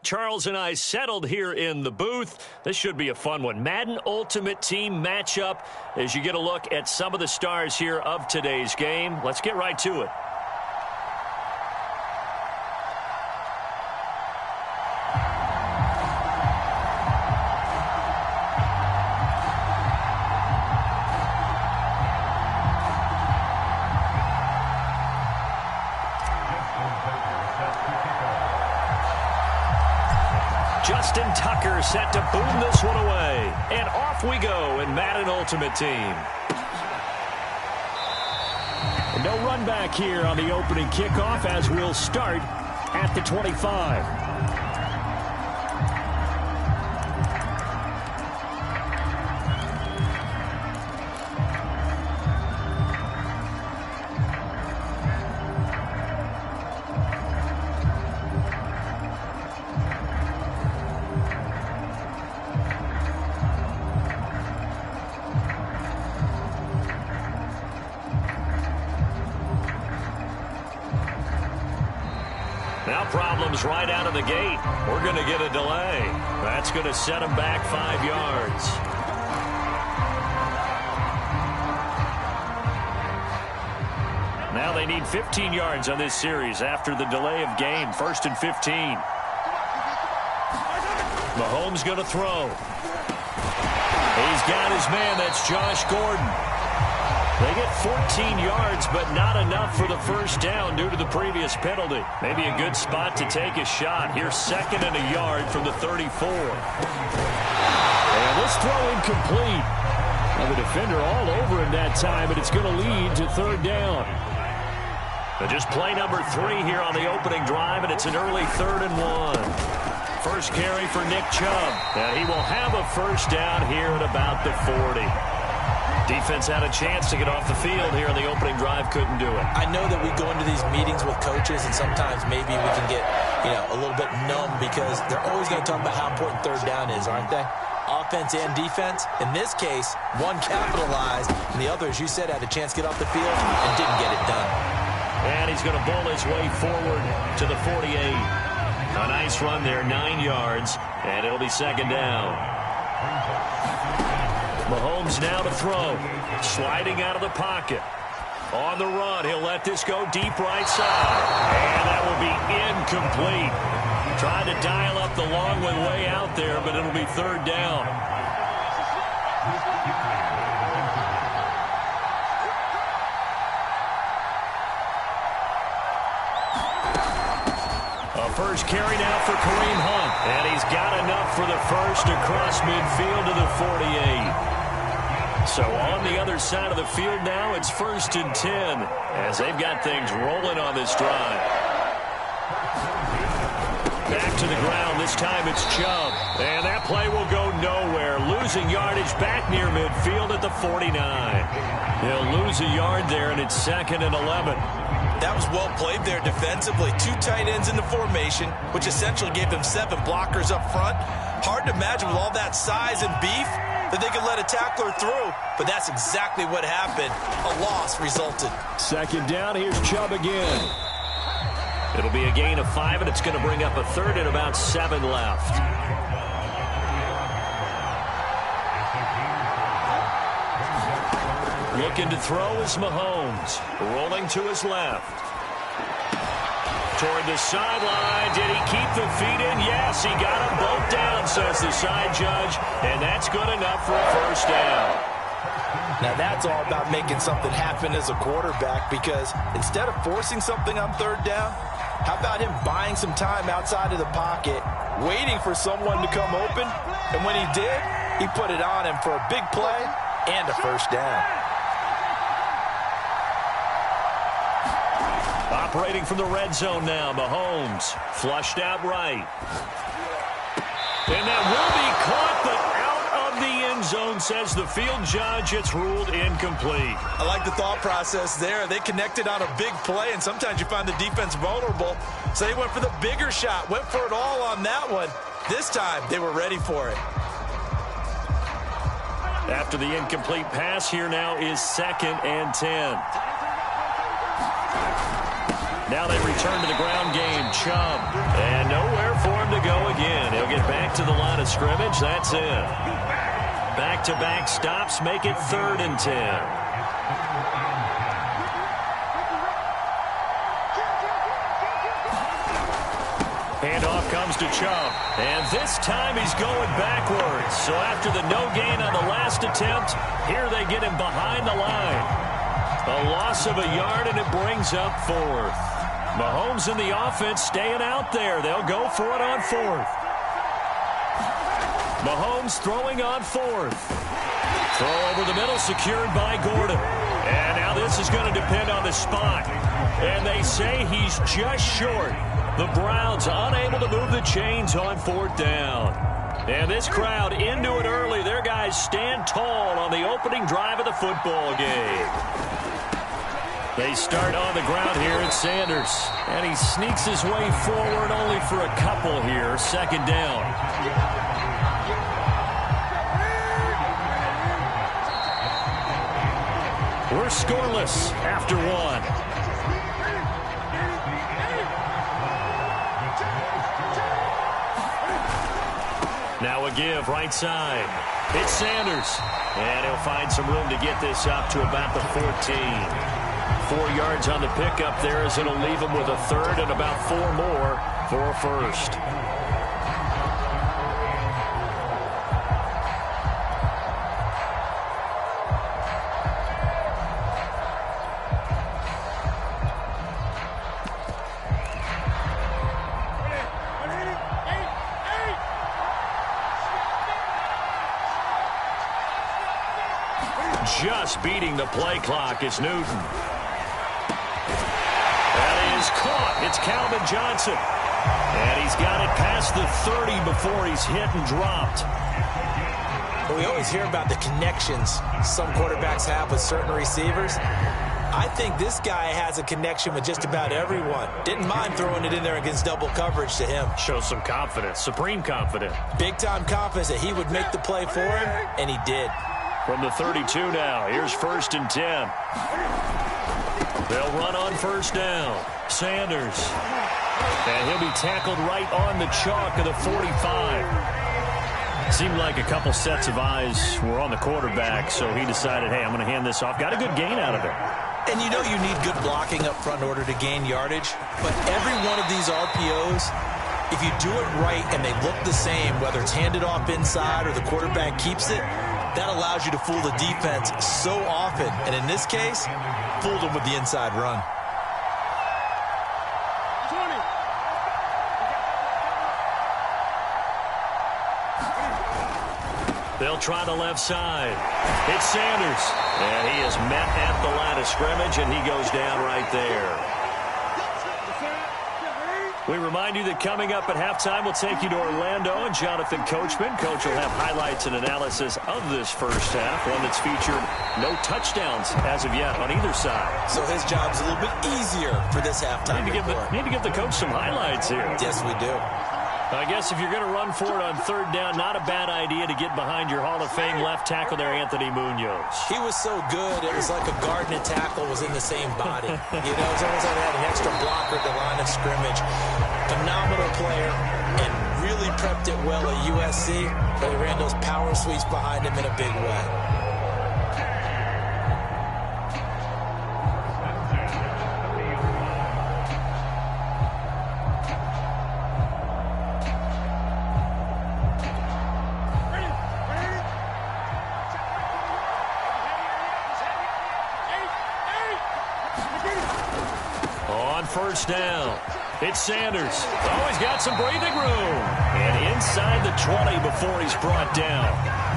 Charles and I settled here in the booth. This should be a fun one. Madden Ultimate Team matchup as you get a look at some of the stars here of today's game. Let's get right to it. Justin Tucker set to boom this one away. And off we go in Madden Ultimate Team. And no run back here on the opening kickoff as we'll start at the 25. Now problems right out of the gate. We're going to get a delay. That's going to set them back 5 yards. Now they need 15 yards on this series after the delay of game. 1st and 15. Mahomes going to throw. He's got his man. That's Josh Gordon. They get 14 yards, but not enough for the first down due to the previous penalty. Maybe a good spot to take a shot. Here's 2nd and a yard from the 34. And this throw incomplete. Now the defender all over him that time, but it's going to lead to 3rd down. But just play number 3 here on the opening drive, and it's an early 3rd and 1. First carry for Nick Chubb, and he will have a first down here at about the 40. Defense had a chance to get off the field here in the opening drive, couldn't do it. I know that we go into these meetings with coaches, and sometimes maybe we can get, a little bit numb because they're always going to talk about how important 3rd down is, aren't they? Offense and defense. In this case, one capitalized, and the other, as you said, had a chance to get off the field and didn't get it done. And he's going to bull his way forward to the 48. A nice run there, 9 yards, and it'll be 2nd down. Mahomes now to throw. Sliding out of the pocket. On the run, he'll let this go deep right side. And that will be incomplete. Trying to dial up the long one way out there, but it'll be 3rd down. First carry now for Kareem Hunt. And he's got enough for the first across midfield to the 48. So on the other side of the field now, it's 1st and 10 as they've got things rolling on this drive. Back to the ground. This time it's Chubb. And that play will go nowhere. Losing yardage back near midfield at the 49. He'll lose a yard there, and it's 2nd and 11. That was well played there defensively. 2 tight ends in the formation, which essentially gave them 7 blockers up front. Hard to imagine with all that size and beef that they could let a tackler through, but that's exactly what happened. A loss resulted. 2nd down, here's Chubb again. It'll be a gain of 5, and it's going to bring up a 3rd and about 7 left. Looking to throw is Mahomes. Rolling to his left. Toward the sideline. Did he keep the feet in? Yes, he got them both down, says the side judge. And that's good enough for a first down. Now that's all about making something happen as a quarterback, because instead of forcing something on 3rd down, how about him buying some time outside of the pocket, waiting for someone to come open? And when he did, he put it on him for a big play and a first down. Operating from the red zone now, Mahomes. Flushed out right. And that will be caught, but out of the end zone, says the field judge. It's ruled incomplete. I like the thought process there. They connected on a big play, and sometimes you find the defense vulnerable. So they went for the bigger shot, went for it all on that one. This time, they were ready for it. After the incomplete pass, here now is 2nd and 10. Now they return to the ground game. Chubb. And nowhere for him to go again. He'll get back to the line of scrimmage. That's it. Back-to-back stops make it 3rd and 10. Handoff comes to Chubb. And this time he's going backwards. So after the no gain on the last attempt, here they get him behind the line. A loss of a yard, and it brings up 4th. Mahomes and the offense staying out there. They'll go for it on 4th. Mahomes throwing on 4th. Throw over the middle, secured by Gordon. And now this is going to depend on the spot. And they say he's just short. The Browns unable to move the chains on 4th down. And this crowd into it early. Their guys stand tall on the opening drive of the football game. They start on the ground here at Sanders. And he sneaks his way forward only for a couple here. 2nd down. We're scoreless after 1. Now a give right side. It's Sanders. And he'll find some room to get this up to about the 14. 4 yards on the pickup there as it'll leave him with a third and about 4 more for a first. Just beating the play clock is Newton. That is caught. It's Calvin Johnson. And he's got it past the 30 before he's hit and dropped. Well, we always hear about the connections some quarterbacks have with certain receivers. I think this guy has a connection with just about everyone. Didn't mind throwing it in there against double coverage to him. Shows some confidence, supreme confidence. Big-time confidence that he would make the play for him, and he did. From the 32 now, here's 1st and 10. They'll run on 1st down. Sanders. And he'll be tackled right on the chalk of the 45. Seemed like a couple sets of eyes were on the quarterback, so he decided, hey, I'm going to hand this off. Got a good gain out of it. And you know you need good blocking up front in order to gain yardage, but every one of these RPOs, if you do it right and they look the same, whether it's handed off inside or the quarterback keeps it, that allows you to fool the defense so often. And in this case, fooled them with the inside run. They'll try the left side. It's Sanders. And he is met at the line of scrimmage, and he goes down right there. We remind you that coming up at halftime, we'll take you to Orlando and Jonathan Coachman. Coach will have highlights and analysis of this first half, one that's featured no touchdowns as of yet on either side. So his job's a little bit easier for this halftime. Need to give the coach some highlights here. Yes, we do. I guess if you're going to run for it on 3rd down, not a bad idea to get behind your Hall of Fame left tackle there, Anthony Munoz. He was so good, it was like a guard and a tackle was in the same body. You know, it's almost like they had an extra blocker at the line of scrimmage. Phenomenal player and really prepped it well at USC, but he ran those power sweeps behind him in a big way. On 1st down, it's Sanders. Oh, he's got some breathing room. And inside the 20 before he's brought down.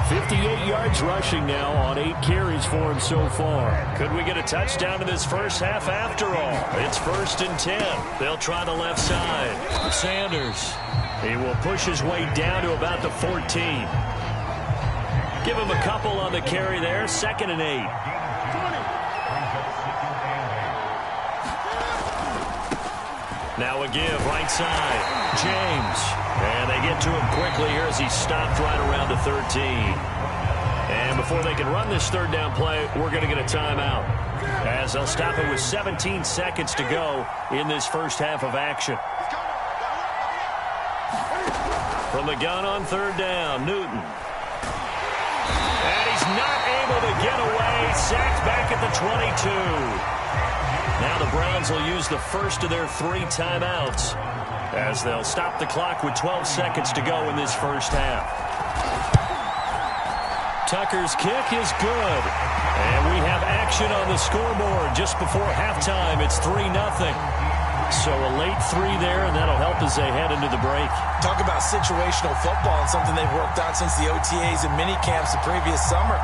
58 yards rushing now on 8 carries for him so far. Could we get a touchdown in this first half after all? It's 1st and 10. They'll try the left side. Sanders. He will push his way down to about the 14. Give him a couple on the carry there. 2nd and 8. Now a give right side. James. And they get to him quickly here as he's stopped right around the 13. And before they can run this 3rd down play, we're going to get a timeout, as they'll stop it with 17 seconds to go in this first half of action. From the gun on 3rd down, Newton. And he's not able to get away. Sacked back at the 22. Now the Browns will use the first of their 3 timeouts, as they'll stop the clock with 12 seconds to go in this first half. Tucker's kick is good. And we have action on the scoreboard just before halftime. It's 3-0. So a late 3 there, and that'll help as they head into the break. Talk about situational football and something they've worked on since the OTAs and mini camps the previous summer.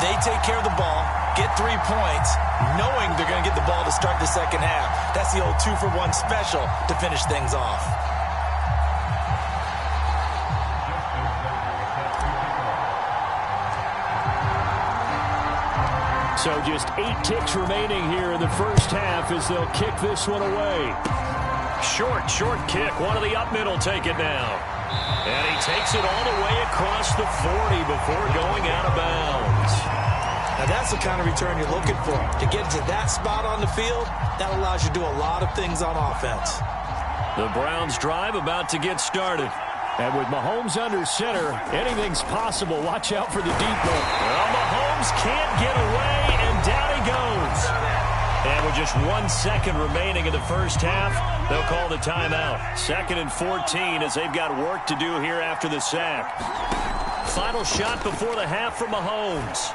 They take care of the ball, get 3 points, knowing they're going to get the ball to start the second half. That's the old 2-for-1 special to finish things off. So just 8 ticks remaining here in the first half as they'll kick this one away. Short kick. One of the up middle take it now. And he takes it all the way across the 40 before going out of bounds. Now that's the kind of return you're looking for. To get to that spot on the field, that allows you to do a lot of things on offense. The Browns drive about to get started. And with Mahomes under center, anything's possible. Watch out for the deep ball. Well, Mahomes can't get away, and down he goes. And with just 1 second remaining in the first half, they'll call the timeout. 2nd and 14 as they've got work to do here after the sack. Final shot before the half from Mahomes.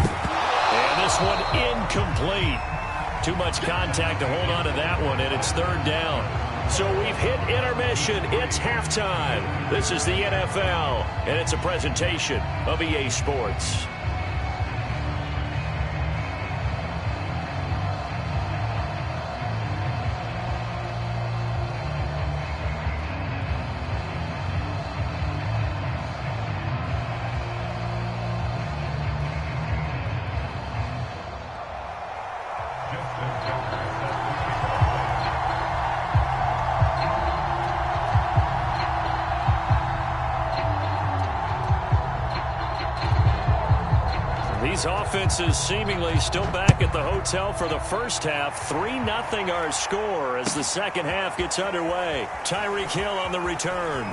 And this one incomplete. Too much contact to hold on to that one, and it's 3rd down. So we've hit intermission. It's halftime. This is the NFL, and it's a presentation of EA Sports. These offenses seemingly still back at the hotel for the first half. 3-0 our score as the second half gets underway. Tyreek Hill on the return.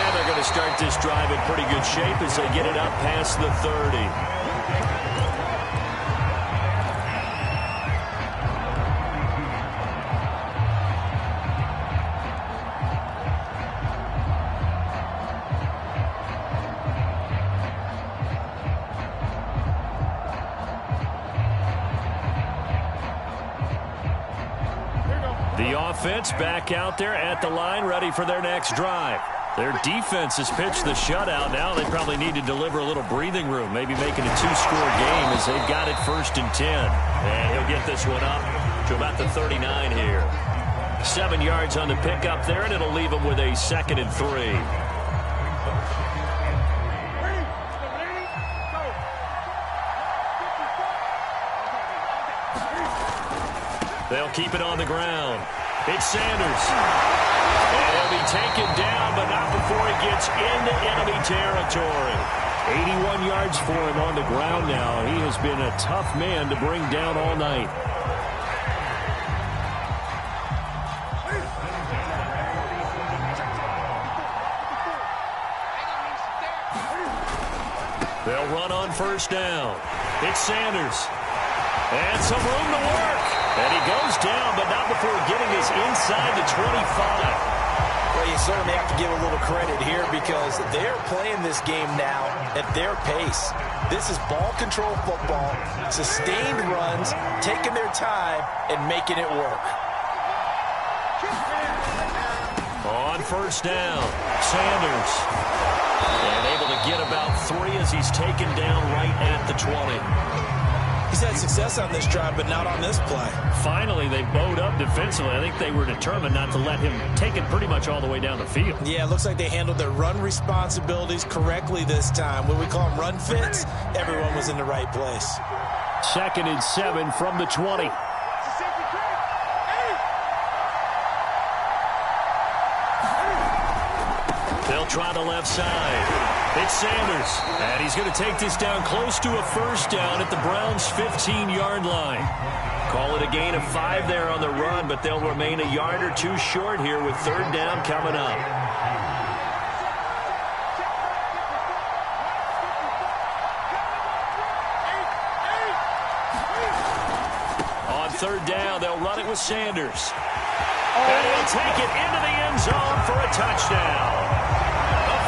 And they're going to start this drive in pretty good shape as they get it up past the 30. Offense back out there at the line, ready for their next drive. Their defense has pitched the shutout. Now they probably need to deliver a little breathing room, maybe making a 2-score game as they've got it 1st and 10. And he'll get this one up to about the 39 here. 7 yards on the pickup there, and it'll leave him with a 2nd and 3. They'll keep it on the ground. It's Sanders. And he'll be taken down, but not before he gets into enemy territory. 81 yards for him on the ground now. He has been a tough man to bring down all night. They'll run on 1st down. It's Sanders. And some room to work. And he goes down, but not before getting his inside the 25. Well, you certainly have to give a little credit here because they're playing this game now at their pace. This is ball control football, sustained runs, taking their time, and making it work. On 1st down, Sanders. And able to get about 3 as he's taken down right at the 20. He's had success on this drive, but not on this play. Finally, they bowed up defensively. I think they were determined not to let him take it pretty much all the way down the field. Yeah, it looks like they handled their run responsibilities correctly this time. When we call them run fits, everyone was in the right place. 2nd and 7 from the 20. They'll try the left side. It's Sanders, and he's going to take this down close to a 1st down at the Browns' 15-yard line. Call it a gain of 5 there on the run, but they'll remain a yard or 2 short here with 3rd down coming up. On 3rd down, they'll run it with Sanders. And he'll take it into the end zone for a touchdown.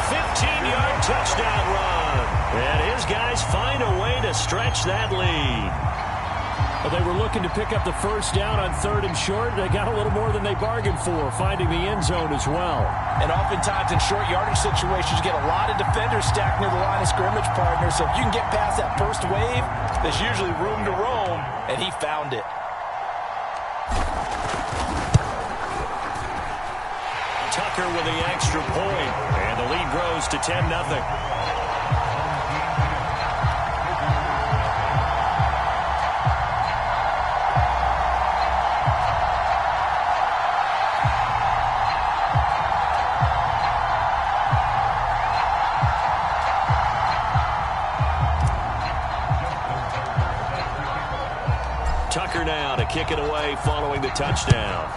15-yard touchdown run. And his guys find a way to stretch that lead. Well, they were looking to pick up the 1st down on 3rd and short. They got a little more than they bargained for, finding the end zone as well. And oftentimes in short yardage situations, you get a lot of defenders stacked near the line of scrimmage partners. So if you can get past that first wave, there's usually room to roam, and he found it. Tucker with the extra point, and the lead grows to 10-0. Tucker now to kick it away following the touchdown.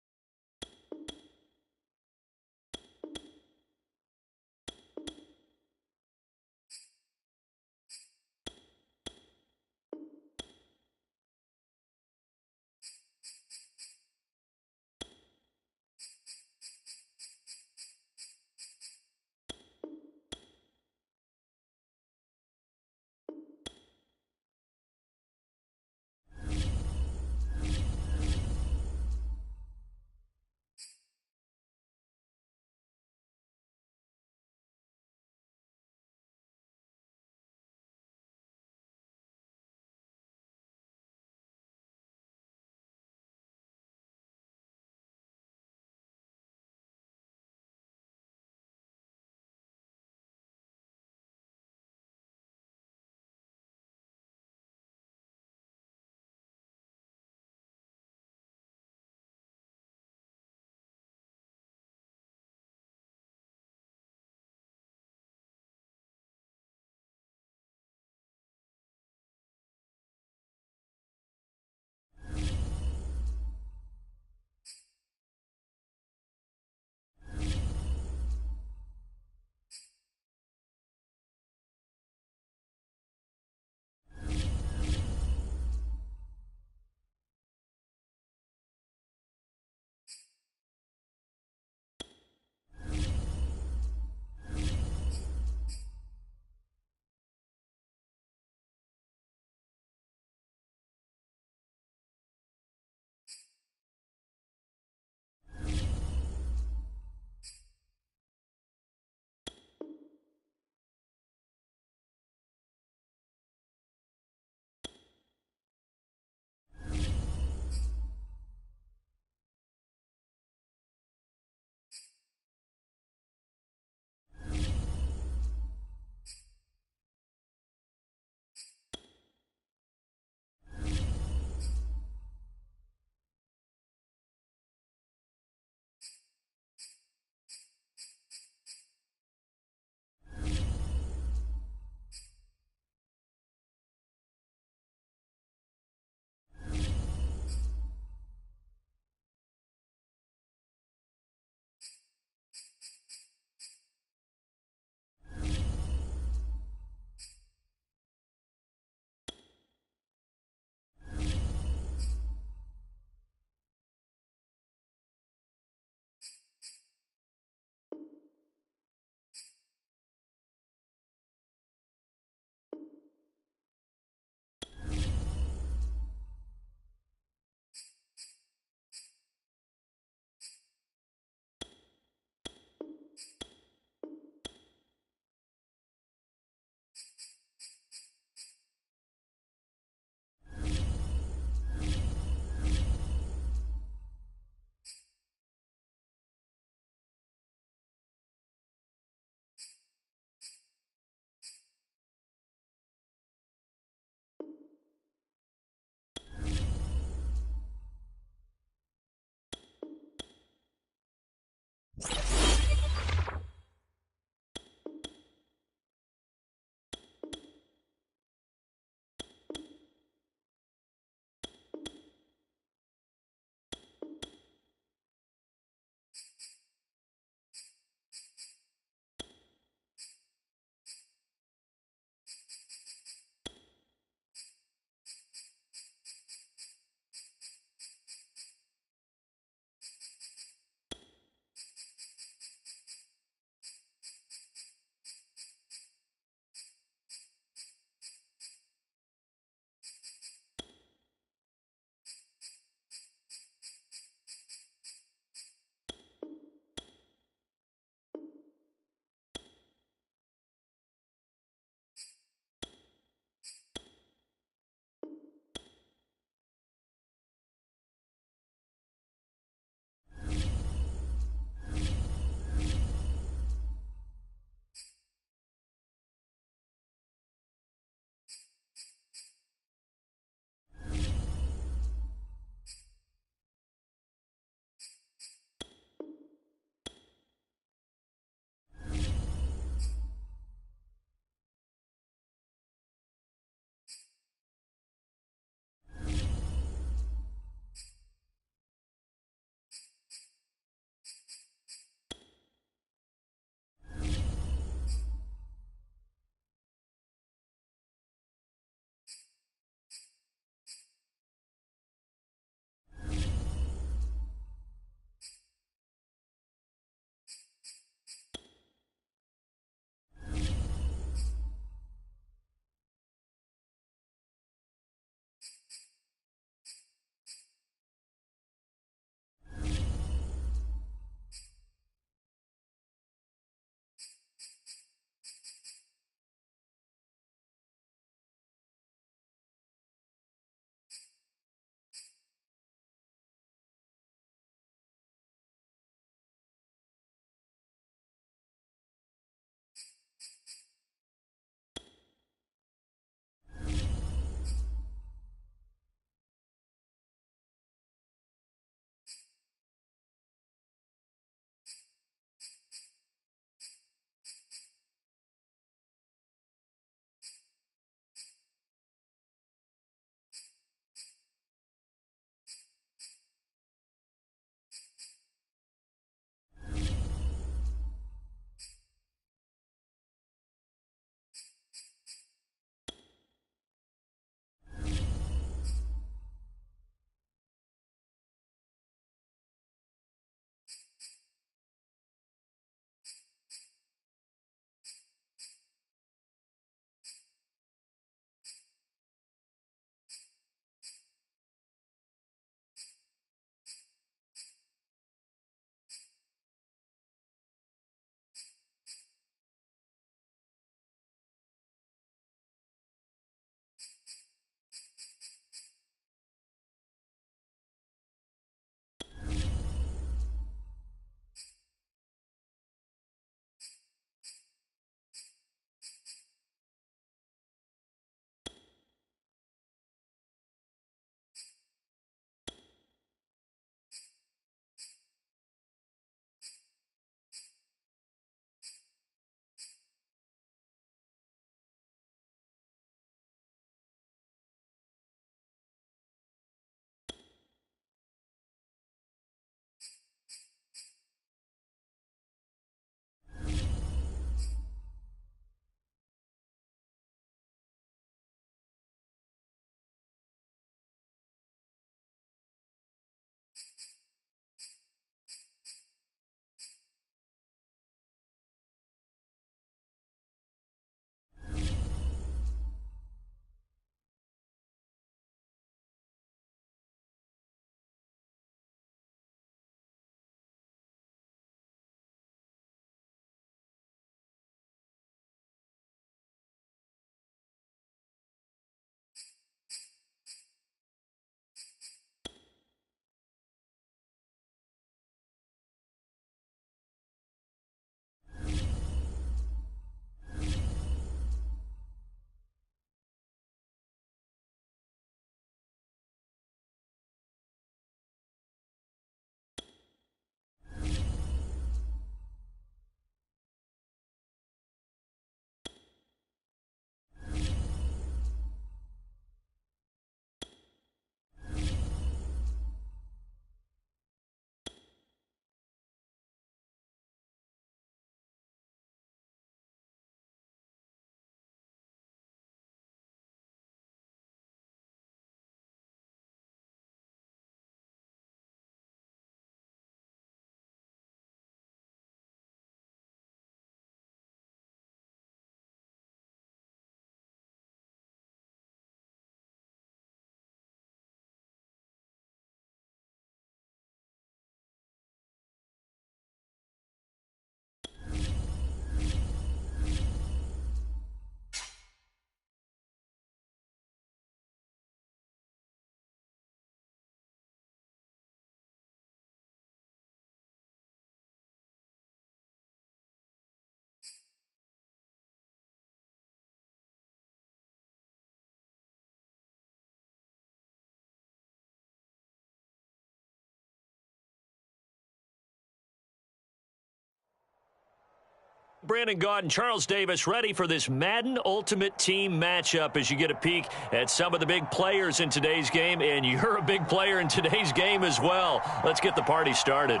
Brandon Gaud and Charles Davis ready for this Madden Ultimate Team matchup as you get a peek at some of the big players in today's game, and you're a big player in today's game as well. Let's get the party started.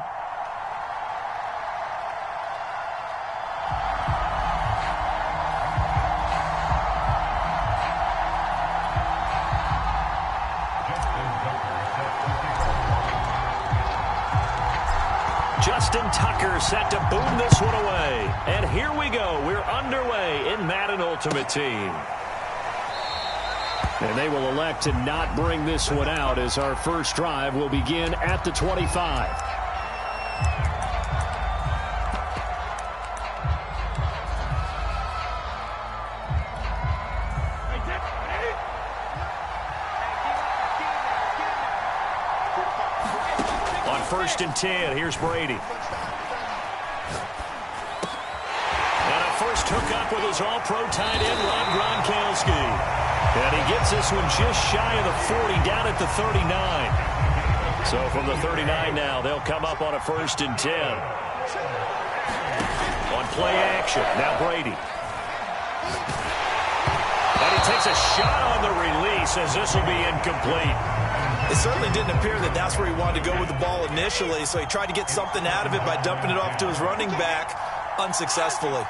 Justin Tucker set to boom this one away. And here we go. We're underway in Madden Ultimate Team. And they will elect to not bring this one out as our first drive will begin at the 25. On 1st and 10, here's Brady. And a first hookup with his all-pro tight end, Rob Gronkowski. And he gets this one just shy of the 40, down at the 39. So from the 39 now, they'll come up on a 1st and 10. On play action, now Brady. And he takes a shot on the release as this will be incomplete. It certainly didn't appear that that's where he wanted to go with the ball initially, so he tried to get something out of it by dumping it off to his running back unsuccessfully.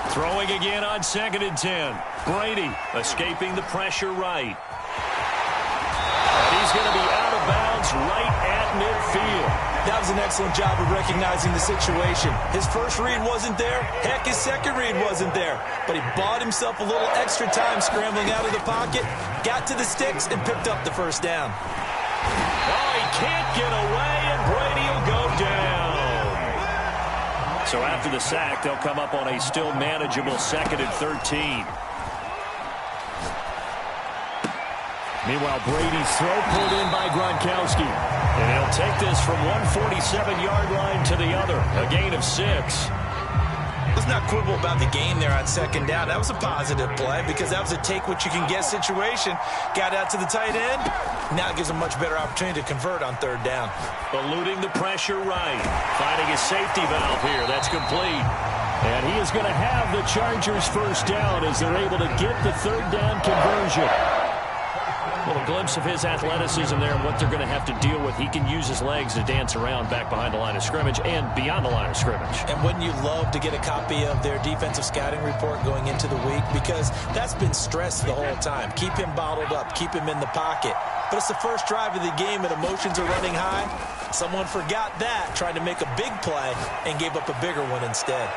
Throwing again on 2nd and 10. Brady escaping the pressure right. And he's going to be out of bounds right at midfield. That was an excellent job of recognizing the situation. His first read wasn't there. Heck, his second read wasn't there. But he bought himself a little extra time scrambling out of the pocket, got to the sticks, and picked up the first down. Oh, he can't get away, and Brady will go down. So after the sack, they'll come up on a still manageable 2nd and 13. Meanwhile, Brady's throw pulled in by Gronkowski. And he'll take this from 147-yard line to the other, a gain of 6. Let's not quibble about the gain there on 2nd down. That was a positive play because that was a take-what-you-can-get situation. Got out to the tight end. Now it gives him a much better opportunity to convert on 3rd down. Eluding the pressure right. Finding a safety valve here. That's complete. And he is going to have the Chargers' first down as they're able to get the 3rd down conversion. A little glimpse of his athleticism there and what they're going to have to deal with. He can use his legs to dance around back behind the line of scrimmage and beyond the line of scrimmage. And wouldn't you love to get a copy of their defensive scouting report going into the week? Because that's been stressed the whole time. Keep him bottled up. Keep him in the pocket. But it's the first drive of the game and emotions are running high. Someone forgot that, tried to make a big play, and gave up a bigger one instead.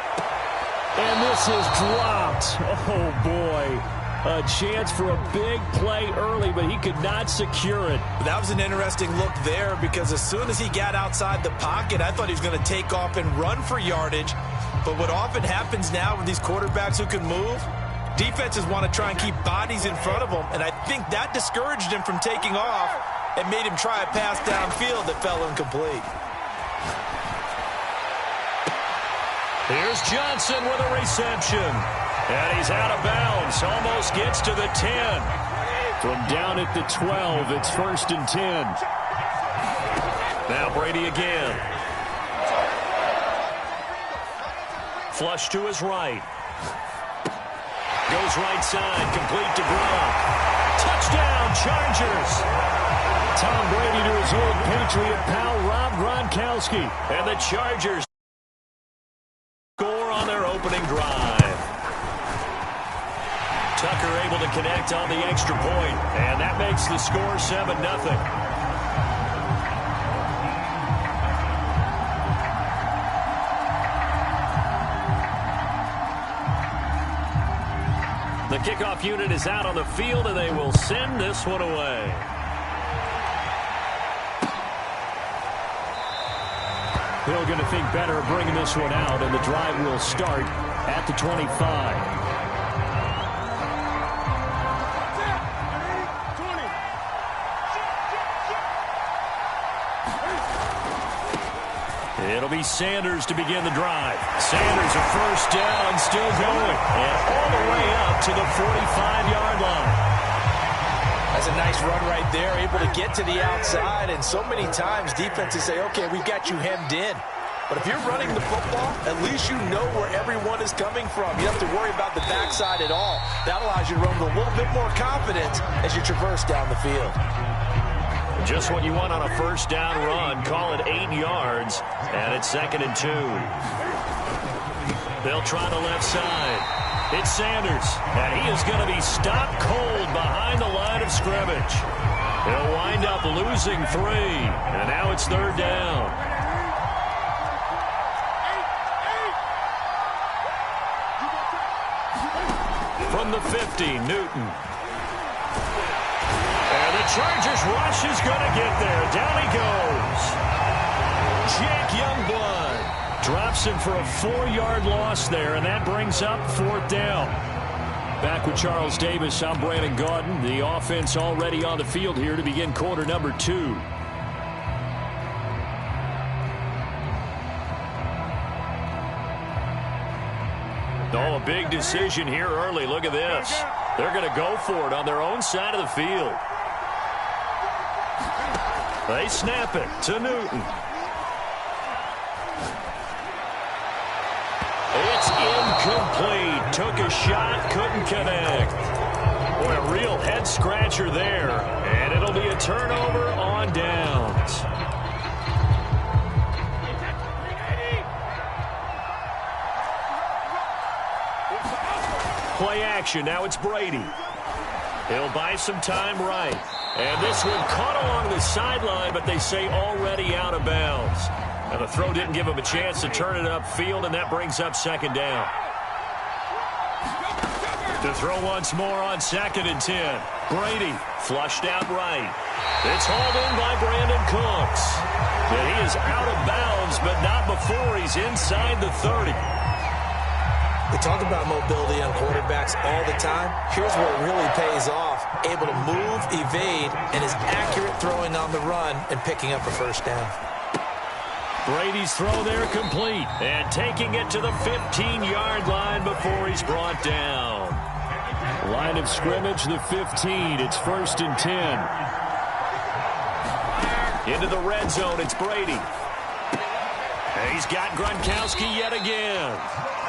And this is dropped. Oh, boy. A chance for a big play early, but he could not secure it. That was an interesting look there because as soon as he got outside the pocket, I thought he was going to take off and run for yardage. But what often happens now with these quarterbacks who can move, defenses want to try and keep bodies in front of them, and I think that discouraged him from taking off and made him try a pass downfield that fell incomplete. Here's Johnson with a reception. And he's out of bounds. Almost gets to the 10. From down at the 12, it's 1st and 10. Now Brady again. Flush to his right. Goes right side, complete to Gronk. Touchdown, Chargers. Tom Brady to his old Patriot pal, Rob Gronkowski. And the Chargers score on their opening drive. Tucker able to connect on the extra point, and that makes the score 7-0. The kickoff unit is out on the field, and they will send this one away. They're going to think better of bringing this one out, and the drive will start at the 25. It'll be Sanders to begin the drive. Sanders a first down, still going. And all the way up to the 45-yard line. That's a nice run right there, able to get to the outside. And so many times defenses say, okay, we've got you hemmed in. But if you're running the football, at least you know where everyone is coming from. You don't have to worry about the backside at all. That allows you to run with a little bit more confidence as you traverse down the field. Just what you want on a first down run. Call it 8 yards, and it's 2nd and 2. They'll try the left side. It's Sanders, and he is going to be stopped cold behind the line of scrimmage. He'll wind up losing 3, and now it's 3rd down. From the 50, Newton. And the Chargers rush is going to get there. Down he goes. Jake Youngblood drops him for a 4-yard loss there, and that brings up 4th down. Back with Charles Davis, I'm Brandon Gaudin. The offense already on the field here to begin quarter number 2. Oh, a big decision here early. Look at this. They're going to go for it on their own side of the field. They snap it to Newton. It's incomplete. Took a shot, couldn't connect. Boy, a real head-scratcher there. And it'll be a turnover on downs. Play action. Now it's Brady. He'll buy some time right. And this one caught along the sideline, but they say already out of bounds. And the throw didn't give him a chance to turn it upfield, and that brings up 2nd down. To throw once more on 2nd and 10. Brady flushed out right. It's hauled in by Brandon Cooks. And he is out of bounds, but not before he's inside the 30. We talk about mobility on quarterbacks all the time. Here's where it really pays off. Able to move, evade, and is accurate throwing on the run and picking up a first down. Brady's throw there complete. And taking it to the 15-yard line before he's brought down. Line of scrimmage, the 15. It's 1st and 10. Into the red zone, it's Brady. And he's got Gronkowski yet again.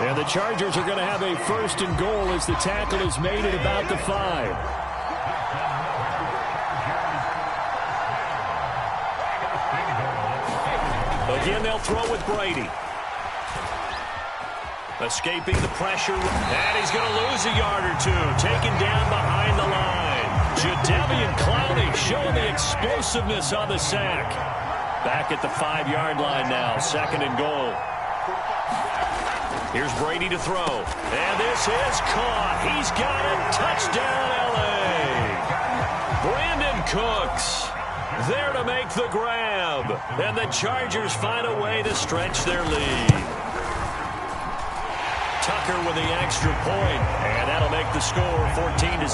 And the Chargers are going to have a 1st and goal as the tackle is made at about the 5. Again, they'll throw with Brady. Escaping the pressure. And he's going to lose a yard or 2. Taken down behind the line. Jadeveon Clowney showing the explosiveness on the sack. Back at the 5-yard line now. 2nd and goal. Here's Brady to throw. And this is caught. He's got it. Touchdown, L.A. Brandon Cooks there to make the grab. And the Chargers find a way to stretch their lead. Tucker with the extra point. And that'll make the score 14-0.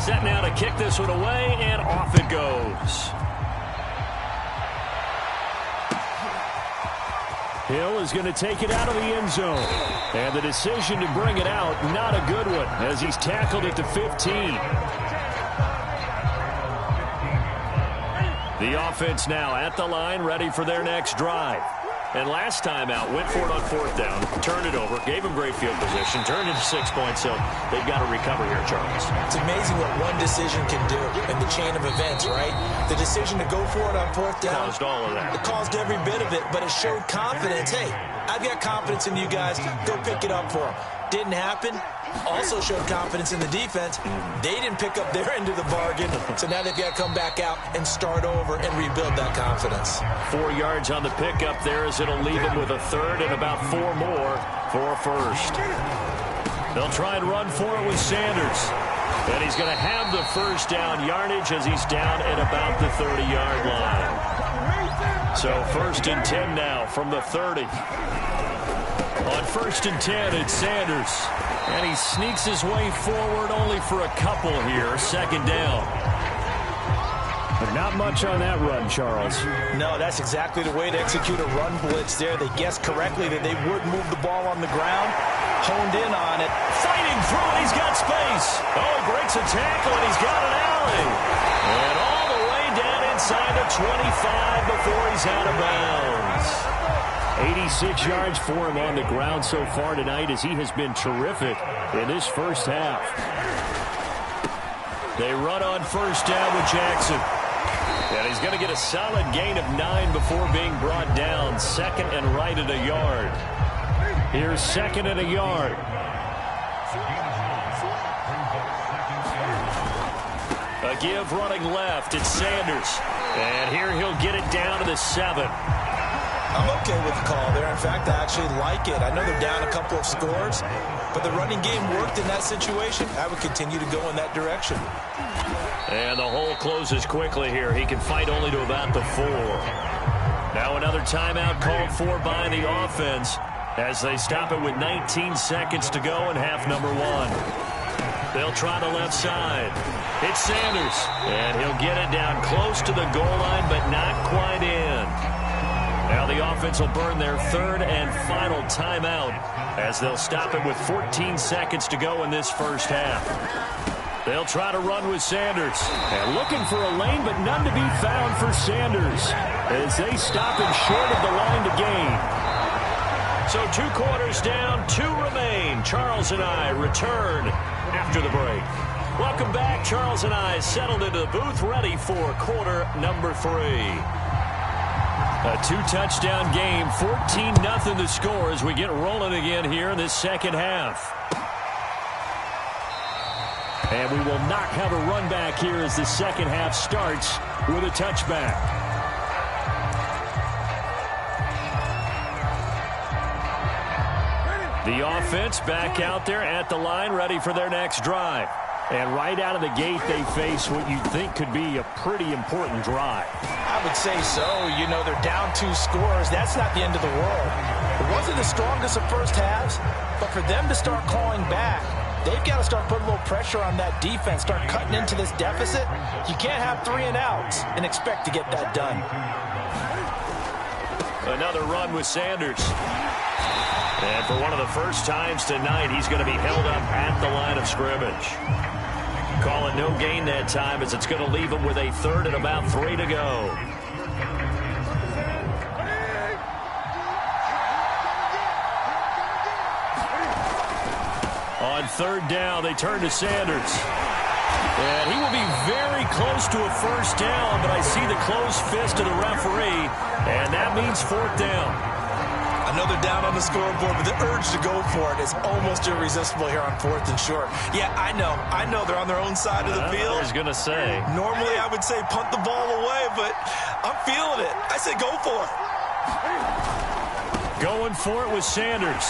Set now to kick this one away, and off it goes. Hill is going to take it out of the end zone. And the decision to bring it out, not a good one, as he's tackled at the 15. The offense now at the line, ready for their next drive. And last time out, went for it on 4th down, turned it over, gave him great field position, turned into 6 points, so they've got to recover here, Charles. It's amazing what one decision can do in the chain of events, right? The decision to go for it on 4th down. Caused all of that. It caused every bit of it, but it showed confidence. Hey, I've got confidence in you guys. Go pick it up for them. Didn't happen. Also showed confidence in the defense. They didn't pick up their end of the bargain, so now they've got to come back out and start over and rebuild that confidence. 4 yards on the pickup there as it'll leave him with a 3rd and about 4 more for a 1st. They'll try and run for it with Sanders. And he's going to have the 1st down yardage as he's down at about the 30-yard line. So 1st and 10 now from the 30. On 1st and 10, it's Sanders. And he sneaks his way forward only for a couple here. 2nd down. But not much on that run, Charles. No, that's exactly the way to execute a run blitz there. They guessed correctly that they would move the ball on the ground. Honed in on it. Fighting through it. He's got space. Oh, he breaks a tackle, and he's got an alley. And all the way down inside the 25 before he's out of bounds. 86 yards for him on the ground so far tonight as he has been terrific in this first half. They run on first down with Jackson. And he's going to get a solid gain of 9 before being brought down. Second and right at a yard. Here's second and a yard. A give running left. It's Sanders. And here he'll get it down to the 7. I'm okay with the call there. In fact, I actually like it. I know they're down a couple of scores, but the running game worked in that situation. I would continue to go in that direction. And the hole closes quickly here. He can fight only to about the 4. Now another timeout called for by the offense as they stop it with 19 seconds to go in half number 1. They'll try the left side. It's Sanders, and he'll get it down close to the goal line, but not quite in. Now the offense will burn their third and final timeout as they'll stop it with 14 seconds to go in this first half. They'll try to run with Sanders. And looking for a lane, but none to be found for Sanders as they stop him short of the line to gain. So 2 quarters down, 2 remain. Charles and I return after the break. Welcome back. Charles and I settled into the booth ready for quarter number 3. A 2-touchdown game, 14-0 the score as we get rolling again here in this second half. And we will not have a run back here as the second half starts with a touchback. The offense back out there at the line, ready for their next drive. And right out of the gate, they face what you think could be a pretty important drive. I would say so. You know, they're down 2 scores. That's not the end of the world. It wasn't the strongest of first halves, but for them to start clawing back, they've got to start putting a little pressure on that defense, start cutting into this deficit. You can't have 3 and outs and expect to get that done. Another run with Sanders. And for one of the first times tonight, he's going to be held up at the line of scrimmage. Call it no gain that time as it's going to leave him with a third and about 3 to go. On third down, they turn to Sanders. And he will be very close to a first down, but I see the closed fist of the referee, and that means 4th down. Another down on the scoreboard, but the urge to go for it is almost irresistible here on 4th and short. Yeah, I know they're on their own side of the field. I was going to say. Normally I would say punt the ball away, but I'm feeling it. I say go for it. Going for it with Sanders.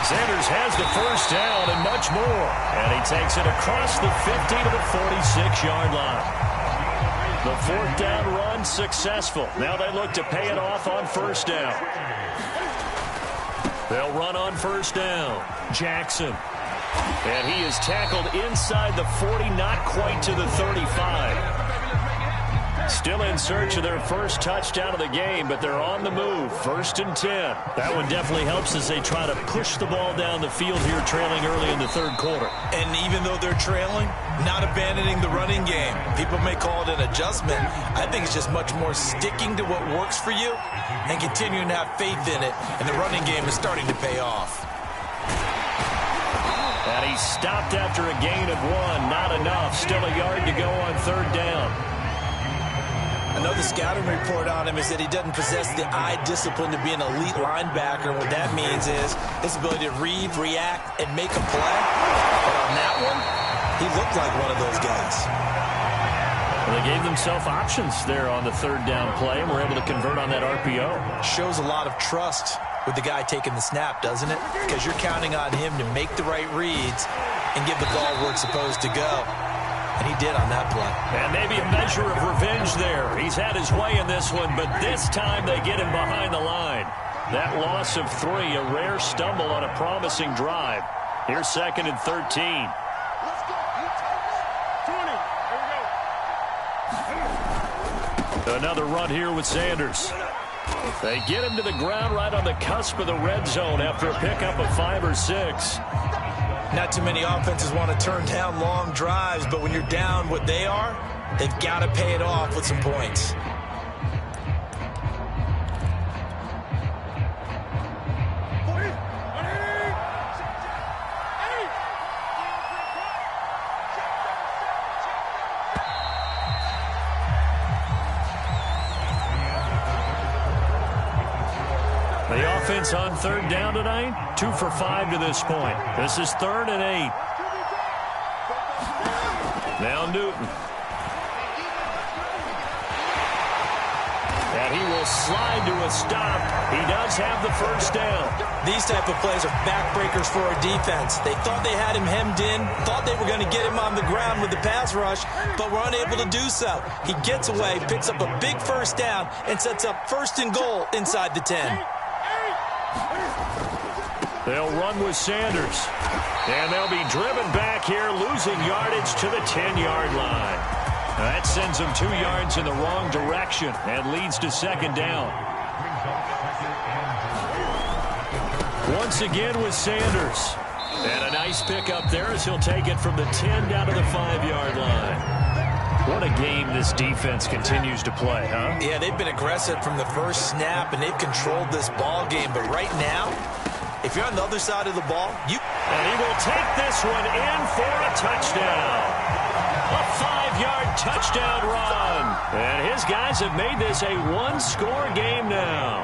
Sanders has the first down and much more. And he takes it across the 50 to the 46-yard line. The 4th down run successful. Now they look to pay it off on first down. They'll run on first down. Jackson. And he is tackled inside the 40, not quite to the 35. Still in search of their first touchdown of the game, but they're on the move. 1st and 10. That one definitely helps as they try to push the ball down the field here, trailing early in the 3rd quarter. And even though they're trailing, not abandoning the running game. People may call it an adjustment. I think it's just much more sticking to what works for you and continuing to have faith in it. And the running game is starting to pay off. And he stopped after a gain of 1. Not enough. Still a yard to go on 3rd down. Another scouting report on him is that he doesn't possess the eye discipline to be an elite linebacker. And what that means is his ability to read, react, and make a play. But on that one, he looked like one of those guys. Well, they gave themselves options there on the 3rd down play and were able to convert on that RPO. Shows a lot of trust with the guy taking the snap, doesn't it? Because you're counting on him to make the right reads and give the ball where it's supposed to go. And he did on that play. And maybe a measure of revenge there. He's had his way in this one, but this time they get him behind the line. That loss of 3, a rare stumble on a promising drive. Here's 2nd and 13. Let's go. 20. Here we go. Another run here with Sanders. They get him to the ground right on the cusp of the red zone after a pickup of 5 or 6. Not too many offenses want to turn down long drives, but when you're down what they are, They've got to pay it off with some points. The offense on third down tonight, 2 for 5 to this point. This is 3rd and 8. Now Newton. And he will slide to a stop. He does have the first down. These type of plays are backbreakers for our defense. They thought they had him hemmed in, thought they were going to get him on the ground with the pass rush, but were unable to do so. He gets away, picks up a big first down, and sets up 1st and goal inside the 10. They'll run with Sanders. And they'll be driven back here, losing yardage to the 10-yard line. That sends them 2 yards in the wrong direction and leads to 2nd down. Once again with Sanders. And a nice pickup there as he'll take it from the 10 down to the 5-yard line. What a game this defense continues to play, huh? Yeah, they've been aggressive from the first snap, and they've controlled this ball game. But right now, if you're on the other side of the ball, And he will take this one in for a touchdown. A 5-yard touchdown run. And his guys have made this a 1-score game now.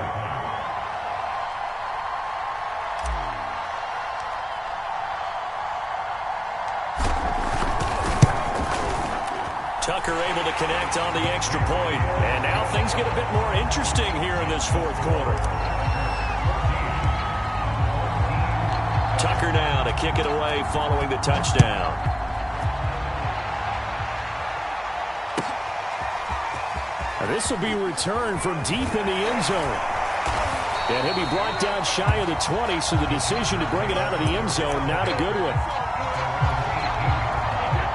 Tucker able to connect on the extra point. And now things get a bit more interesting here in this 4th quarter. Tucker now to kick it away following the touchdown. This will be returned from deep in the end zone. And he'll be brought down shy of the 20, so the decision to bring it out of the end zone, not a good one.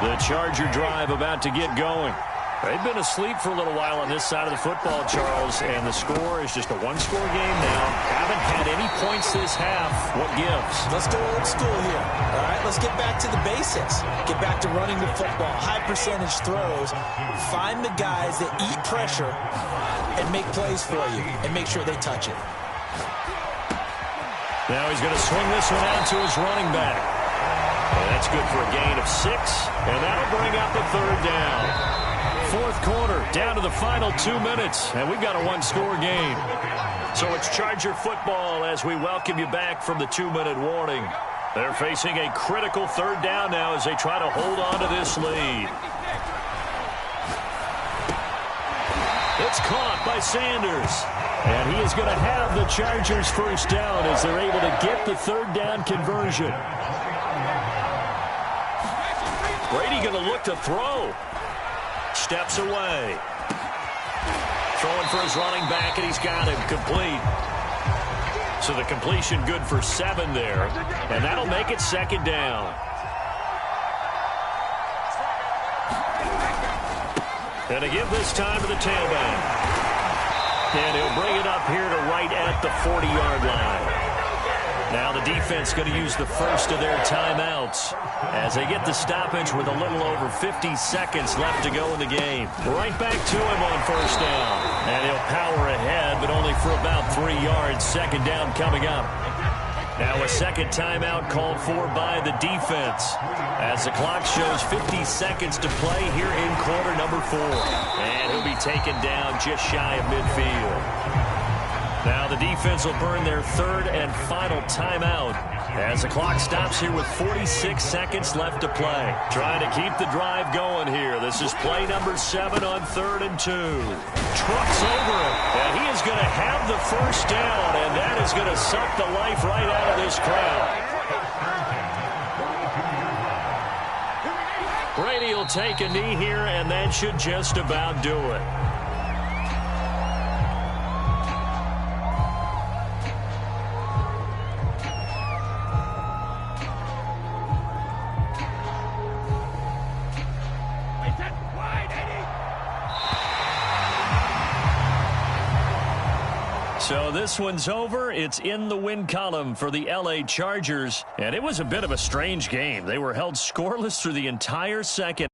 The Charger drive about to get going. They've been asleep for a little while on this side of the football, Charles, and the score is just a 1-score game now. Haven't had any points this half. What gives? Let's go old school here. All right, let's get back to the basics. Get back to running the football, high percentage throws. Find the guys that eat pressure and make plays for you and make sure they touch it. Now he's going to swing this one out to his running back. And that's good for a gain of 6, and that'll bring up a 3rd down. 4th quarter, down to the final 2 minutes, and we've got a 1-score game. So it's Charger football as we welcome you back from the 2-minute warning. They're facing a critical 3rd down now as they try to hold on to this lead. It's caught by Sanders. And he is going to have the Chargers' first down as they're able to get the 3rd down conversion. Brady going to look to throw. Steps away. Throwing for his running back, and he's got him complete. So the completion good for 7 there, and that'll make it 2nd down. And to give this time to the tailback. And he'll bring it up here to right at the 40-yard line. Now the defense going to use the first of their timeouts as they get the stoppage with a little over 50 seconds left to go in the game. Right back to him on 1st down. And he'll power ahead, but only for about 3 yards. 2nd down coming up. Now a 2nd timeout called for by the defense as the clock shows 50 seconds to play here in quarter number 4. And he'll be taken down just shy of midfield. Now the defense will burn their 3rd and final timeout as the clock stops here with 46 seconds left to play. Trying to keep the drive going here. This is play number 7 on 3rd and 2. Trucks over it, and he is going to have the first down, and that is going to suck the life right out of this crowd. Brady will take a knee here, and that should just about do it. So this one's over. It's in the win column for the LA Chargers. And it was a bit of a strange game. They were held scoreless through the entire second.